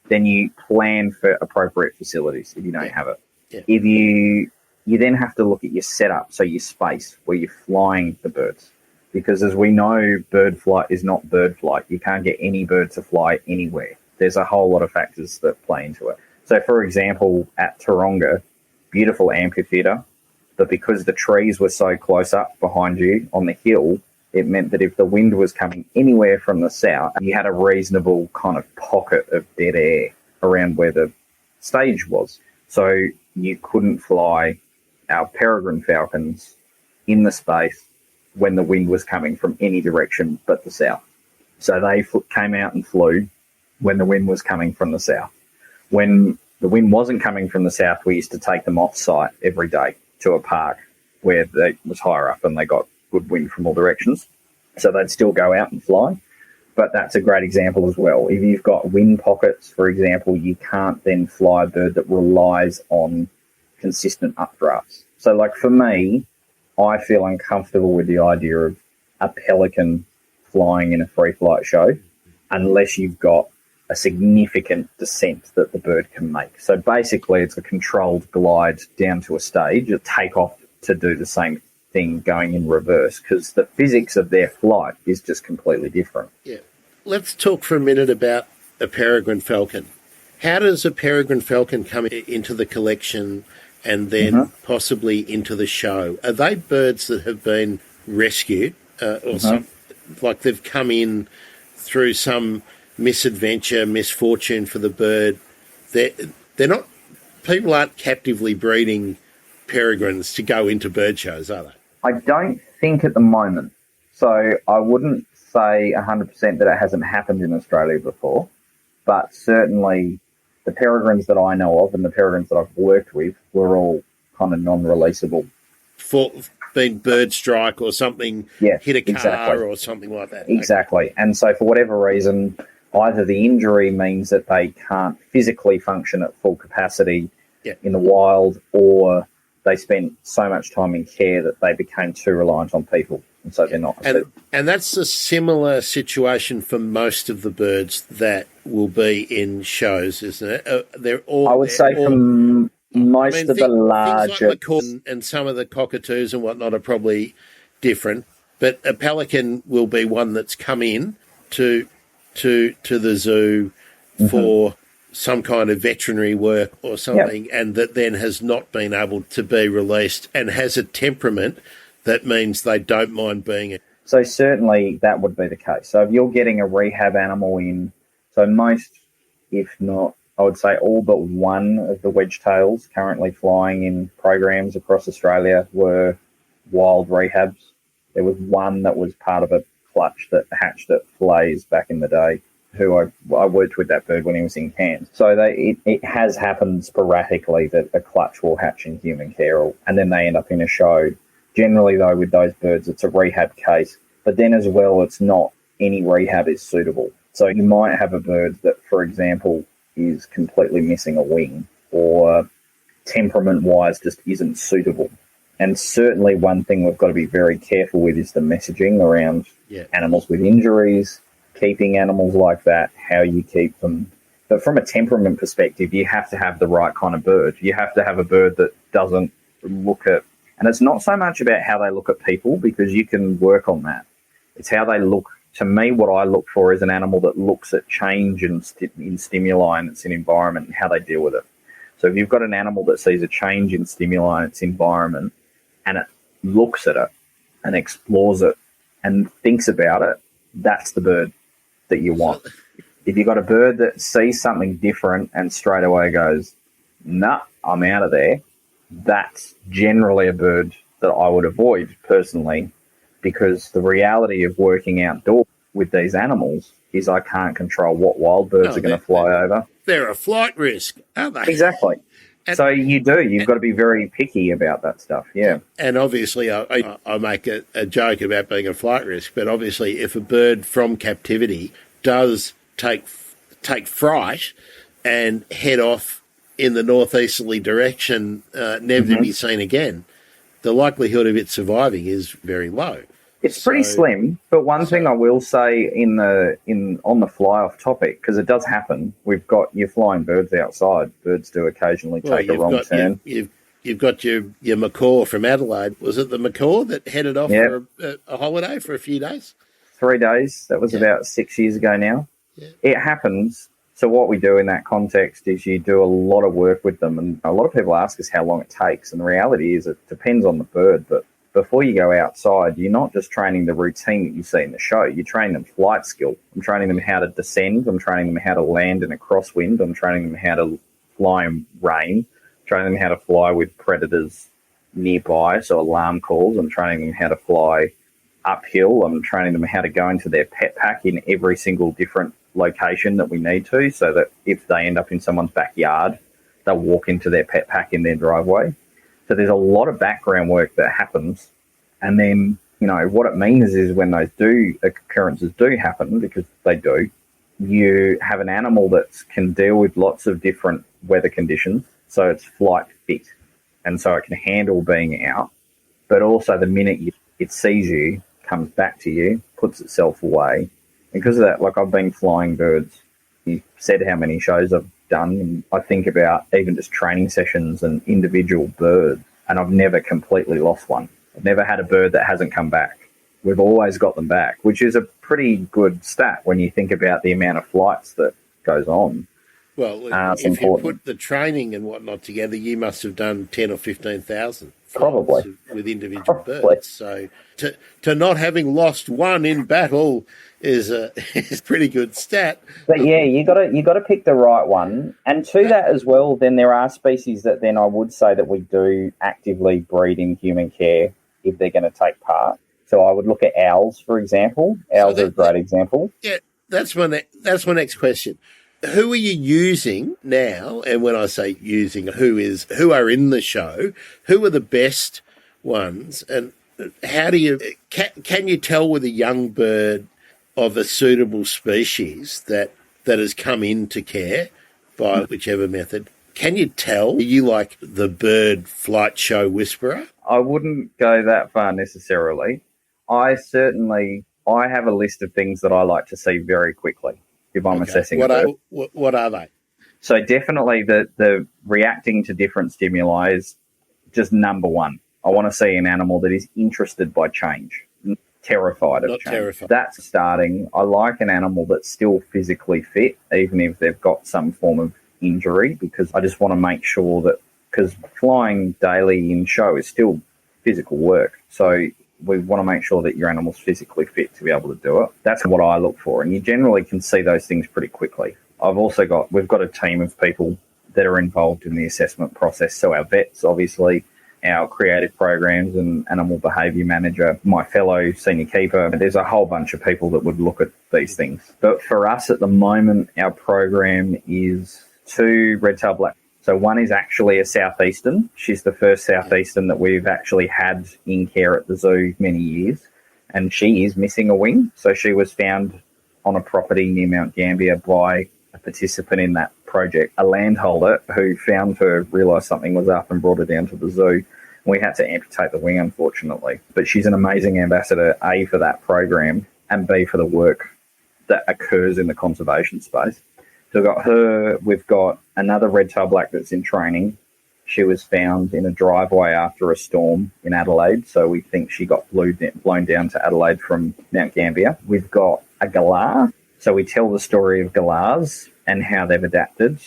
Speaker 2: then you plan for appropriate facilities if you don't have it.
Speaker 1: Yeah.
Speaker 2: If you then have to look at your setup, so your space where you're flying the birds. Because as we know, bird flight is not bird flight. You can't get any bird to fly anywhere. There's a whole lot of factors that play into it. So, for example, at Taronga, beautiful amphitheatre, but because the trees were so close up behind you on the hill, it meant that if the wind was coming anywhere from the south, you had a reasonable kind of pocket of dead air around where the stage was. So you couldn't fly our peregrine falcons in the space when the wind was coming from any direction but the south. So they came out and flew when the wind was coming from the south. When the wind wasn't coming from the south, we used to take them off site every day to a park where they was higher up and they got good wind from all directions. So they'd still go out and fly. But that's a great example as well. If you've got wind pockets, for example, you can't then fly a bird that relies on consistent updrafts. So like for me, I feel uncomfortable with the idea of a pelican flying in a free flight show unless you've got a significant descent that the bird can make. So basically it's a controlled glide down to a stage, a takeoff to do the same thing going in reverse, because the physics of their flight is just completely different.
Speaker 1: Yeah. Let's talk for a minute about a peregrine falcon. How does a peregrine falcon come into the collection and then possibly into the show? Are they birds that have been rescued or like they've come in through some misadventure, misfortune for the bird? They're not, people aren't captively breeding peregrines to go into bird shows, are they?
Speaker 2: I don't think at the moment. So I wouldn't say 100% that it hasn't happened in Australia before, but certainly the peregrines that I know of and the peregrines that I've worked with were all kind of non-releasable.
Speaker 1: For being bird strike or something, hit a car or something like that.
Speaker 2: Exactly. Okay. And so for whatever reason, either the injury means that they can't physically function at full capacity in the wild, or they spent so much time in care that they became too reliant on people, and so they're not.
Speaker 1: And that's a similar situation for most of the birds that will be in shows, isn't it? They're all.
Speaker 2: I would say from most of the larger,
Speaker 1: things like the and some of the cockatoos and whatnot are probably different, but a pelican will be one that's come in to to the zoo for some kind of veterinary work or something, and that then has not been able to be released and has a temperament that means they don't mind being it.
Speaker 2: So certainly that would be the case. So if you're getting a rehab animal in, so most, if not, I would say all but one of the wedge-tails currently flying in programs across Australia were wild rehabs. There was one that was part of a clutch that hatched at Flays back in the day, who I worked with that bird when he was in Cairns. So it has happened sporadically that a clutch will hatch in human care, and then they end up in a show. Generally, though, with those birds, it's a rehab case. But then as well, it's not any rehab is suitable. So you might have a bird that, for example, is completely missing a wing, or temperament-wise just isn't suitable. And certainly one thing we've got to be very careful with is the messaging around animals with injuries, keeping animals like that, how you keep them. But from a temperament perspective, you have to have the right kind of bird. You have to have a bird that doesn't look at, and it's not so much about how they look at people, because you can work on that. It's how they look. To me, what I look for is an animal that looks at change in stimuli and its environment and how they deal with it. So if you've got an animal that sees a change in stimuli and its environment, and it looks at it and explores it and thinks about it, that's the bird that you want. If you've got a bird that sees something different and straight away goes, nah, I'm out of there, that's generally a bird that I would avoid personally, because the reality of working outdoors with these animals is I can't control what wild birds are going to fly over.
Speaker 1: They're a flight risk, aren't they?
Speaker 2: Exactly. And so you've got to be very picky about that stuff, yeah.
Speaker 1: And obviously I make a joke about being a flight risk, but obviously if a bird from captivity does take fright and head off in the northeasterly direction, never to be seen again, the likelihood of it surviving is very low.
Speaker 2: It's pretty slim, but one thing I will say on the fly-off topic, because it does happen, we've got your flying birds outside. Birds do occasionally take a wrong turn.
Speaker 1: You've got your macaw from Adelaide. Was it the macaw that headed off for a holiday for a few days?
Speaker 2: 3 days. That was about 6 years ago now. Yeah. It happens. So what we do in that context is you do a lot of work with them, and a lot of people ask us how long it takes, and the reality is it depends on the bird, but before you go outside, you're not just training the routine that you see in the show. You train them flight skill. I'm training them how to descend. I'm training them how to land in a crosswind. I'm training them how to fly in rain. I'm training them how to fly with predators nearby, so alarm calls. I'm training them how to fly uphill. I'm training them how to go into their pet pack in every single different location that we need to, so that if they end up in someone's backyard, they'll walk into their pet pack in their driveway. So there's a lot of background work that happens. And then, what it means is when those occurrences do happen, because they do, you have an animal that can deal with lots of different weather conditions. So it's flight fit. And so it can handle being out. But also the minute it sees you, comes back to you, puts itself away. And because of that, like I've been flying birds. You said how many shows I've done, and I think about even just training sessions and individual birds, and I've never completely lost one. I've never had a bird that hasn't come back. We've always got them back, which is a pretty good stat when you think about the amount of flights that goes on.
Speaker 1: Well, if you put the training and whatnot together, you must have done 10 or 15,000
Speaker 2: probably
Speaker 1: with individual birds. So to not having lost one in battle is a pretty good stat.
Speaker 2: But yeah, you got to pick the right one. And to that as well, then there are species that then I would say that we do actively breed in human care if they're going to take part. So I would look at owls, for example. Owls are a great example.
Speaker 1: Yeah, that's my next question. Who are you using now? And when I say using, who are in the show? Who are the best ones? And how do you can you tell with a young bird of a suitable species that has come into care by whichever method? Can you tell? Are you like the bird flight show whisperer?
Speaker 2: I wouldn't go that far necessarily. I have a list of things that I like to see very quickly if I'm assessing a bird.
Speaker 1: What are they?
Speaker 2: So definitely the reacting to different stimuli is just number one. I want to see an animal that is interested by change. terrified of
Speaker 1: Not
Speaker 2: change.
Speaker 1: terrified.
Speaker 2: That's starting. I like an animal that's still physically fit, even if they've got some form of injury, because I just want to make sure that, because flying daily in show is still physical work. So we want to make sure that your animal's physically fit to be able to do it. That's what I look for. And you generally can see those things pretty quickly. We've got a team of people that are involved in the assessment process. So our vets, obviously, our creative programs and animal behaviour manager, my fellow senior keeper. There's a whole bunch of people that would look at these things. But for us at the moment, our program is 2 red-tailed black. So one is actually a southeastern. She's the first southeastern that we've actually had in care at the zoo many years. And she is missing a wing. So she was found on a property near Mount Gambier by a participant in that project, a landholder who found her, realised something was up and brought her down to the zoo. We had to amputate the wing, unfortunately. But she's an amazing ambassador, A, for that program, and B, for the work that occurs in the conservation space. So we've got her, we've got another red-tailed black that's in training. She was found in a driveway after a storm in Adelaide, so we think she got blown down to Adelaide from Mount Gambier. We've got a galah, so we tell the story of galahs and how they've adapted,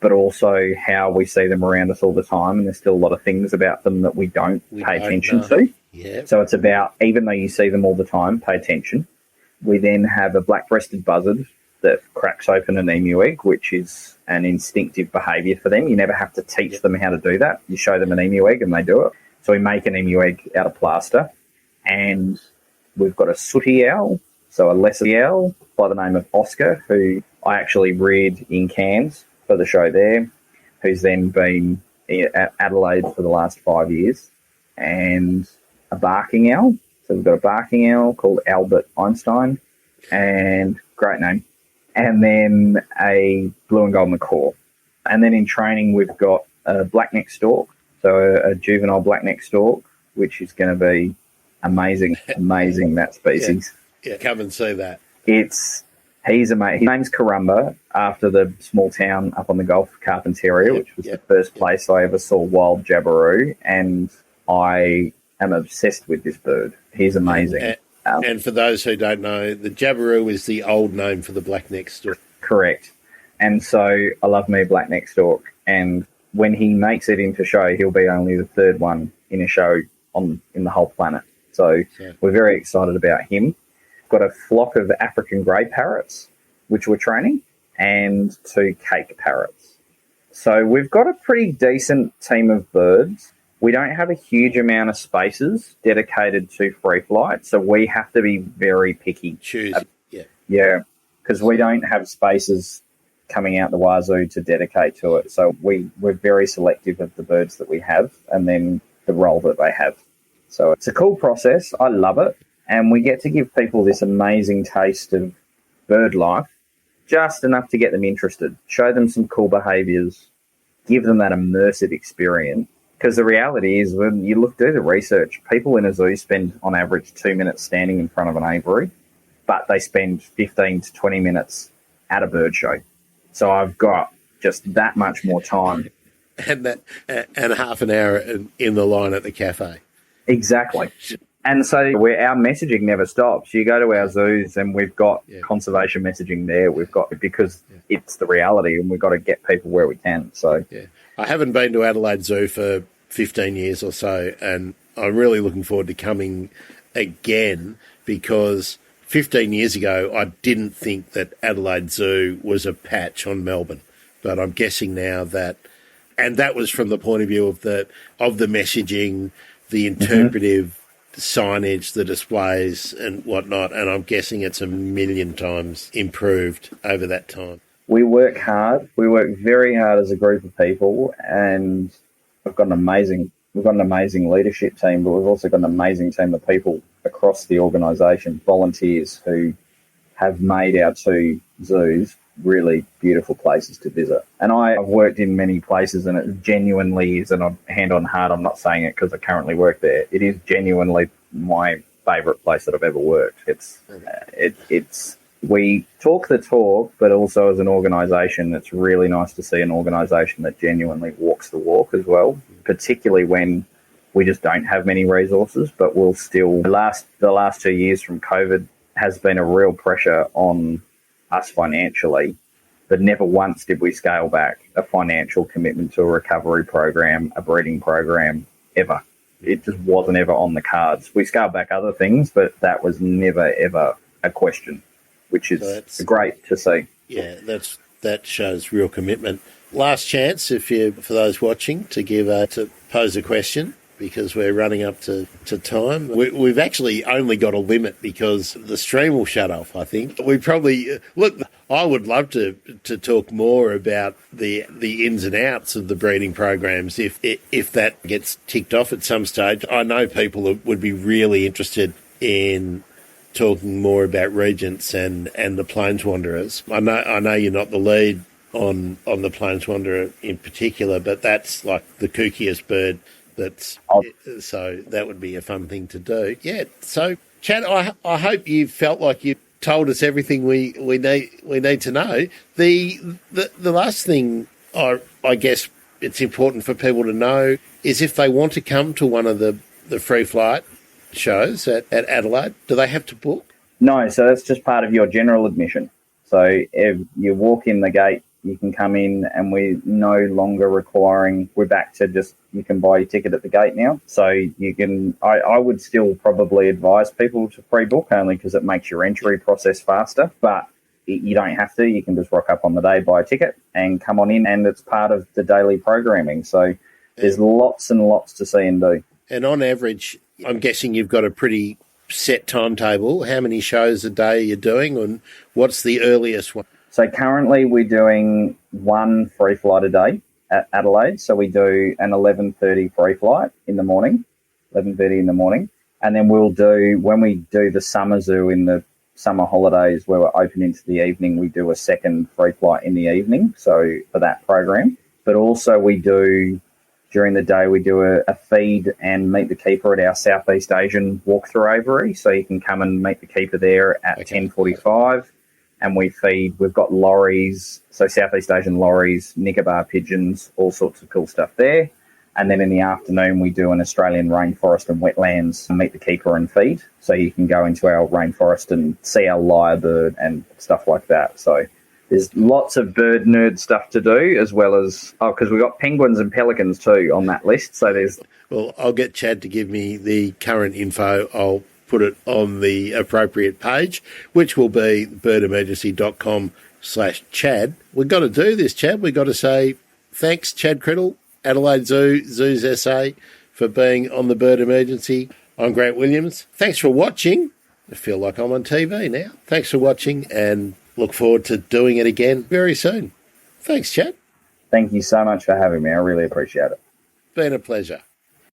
Speaker 2: but also how we see them around us all the time, and there's still a lot of things about them that we don't pay attention to.
Speaker 1: Yeah.
Speaker 2: So it's about, even though you see them all the time, pay attention. We then have a black-breasted buzzard that cracks open an emu egg, which is an instinctive behaviour for them. You never have to teach them how to do that. You show them an emu egg and they do it. So we make an emu egg out of plaster. And we've got a sooty owl, so a lesser owl by the name of Oscar, who I actually reared in Cairns for the show there, who's then been at Adelaide for the last 5 years. And a barking owl. So we've got a barking owl called Albert Einstein, and great name. And then a blue and gold macaw. And then in training, we've got a black-necked stork, so a juvenile black-necked stork, which is going to be amazing, that species.
Speaker 1: Yeah, come and see that.
Speaker 2: He's amazing. His name's Karumba, after the small town up on the Gulf of Carpentaria, which was the first place I ever saw wild jabiru, and I am obsessed with this bird. He's amazing.
Speaker 1: And for those who don't know, the jabiru is the old name for the black-necked stork.
Speaker 2: Correct. And so I love me a black-necked stork. And when he makes it into show, he'll be only the 3rd one in a show in the whole planet. So we're very excited about him. Got a flock of African grey parrots, which we're training, and 2 cake parrots. So we've got a pretty decent team of birds. We don't have a huge amount of spaces dedicated to free flight, so we have to be very picky. Yeah, because we don't have spaces coming out the wazoo to dedicate to it. So we're very selective of the birds that we have and then the role that they have. So it's a cool process. I love it. And we get to give people this amazing taste of bird life, just enough to get them interested, show them some cool behaviours, give them that immersive experience. Because the reality is, when you do the research, people in a zoo spend on average 2 minutes standing in front of an aviary, but they spend 15 to 20 minutes at a bird show. So I've got just that much more time.
Speaker 1: And half an hour in the line at the cafe.
Speaker 2: Exactly. And so our messaging never stops. You go to our zoos and we've got conservation messaging there. Because it's the reality, and we've got to get people where we can. So
Speaker 1: I haven't been to Adelaide Zoo for 15 years or so, and I'm really looking forward to coming again, because 15 years ago I didn't think that Adelaide Zoo was a patch on Melbourne, but I'm guessing now that, and that was from the point of view of the messaging, the interpretive signage, the displays and whatnot, and I'm guessing it's a million times improved over that time.
Speaker 2: We work hard. We work very hard as a group of people, and we've got an amazing leadership team, but we've also got an amazing team of people across the organisation, volunteers who have made our 2 zoos really beautiful places to visit. And I've worked in many places, and it genuinely is, and I'm hand on heart, I'm not saying it because I currently work there, it is genuinely my favourite place that I've ever worked. It's we talk the talk, but also as an organisation, it's really nice to see an organisation that genuinely walks the walk as well, particularly when we just don't have many resources, but we'll still, the last 2 years from COVID has been a real pressure on us financially, but never once did we scale back a financial commitment to a recovery program, a breeding program, ever. It just wasn't ever on the cards. We scaled back other things, but that was never, ever a question, which is great to see.
Speaker 1: Yeah, that shows real commitment. Last chance, for those watching, to pose a question, because we're running up to time. We've actually only got a limit because the stream will shut off, I think. We probably... Look, I would love to talk more about the ins and outs of the breeding programs if that gets ticked off at some stage. I know people would be really interested in talking more about regents and the Plains Wanderers. I know you're not the lead on the Plains Wanderer in particular, but that's like the kookiest bird. So that would be a fun thing to do. Yeah. So, Chad, I hope you felt like you told us everything we need to know. The last thing I guess it's important for people to know is if they want to come to one of the free flight shows at Adelaide, do they have to book?
Speaker 2: No, so that's just part of your general admission. So if you walk in the gate, you can come in, and we're no longer requiring, we're back to just, you can buy your ticket at the gate now. So you can, I would still probably advise people to pre-book, only because it makes your entry process faster, but you don't have to. You can just rock up on the day, buy a ticket and come on in, and it's part of the daily programming. So there's lots and lots to see and do.
Speaker 1: And on average, I'm guessing you've got a pretty set timetable. How many shows a day you're doing, and what's the earliest one?
Speaker 2: So currently we're doing one free flight a day at Adelaide. So we do an 11:30 free flight in the morning, 11:30 in the morning. And then we'll do, when we do the summer zoo in the summer holidays where we're open into the evening, we do a second free flight in the evening. So for that program. But also we do, during the day, we do a feed and meet the keeper at our Southeast Asian walkthrough aviary. So you can come and meet the keeper there at 10:45. And we feed, we've got lorries, so Southeast Asian lorries, Nicobar pigeons, all sorts of cool stuff there. And then in the afternoon, we do an Australian rainforest and wetlands, meet the keeper and feed. So you can go into our rainforest and see our lyrebird and stuff like that. So there's lots of bird nerd stuff to do, as well as, because we've got penguins and pelicans too on that list. So there's...
Speaker 1: Well, I'll get Chad to give me the current info. I'll put it on the appropriate page, which will be birdemergency.com/Chad. We've got to do this, Chad. We've got to say thanks, Chad Crittle, Adelaide Zoo, Zoos SA, for being on the Bird Emergency. I'm Grant Williams. Thanks for watching. I feel like I'm on TV now. Thanks for watching, and look forward to doing it again very soon. Thanks, Chad.
Speaker 2: Thank you so much for having me. I really appreciate it.
Speaker 1: Been a pleasure.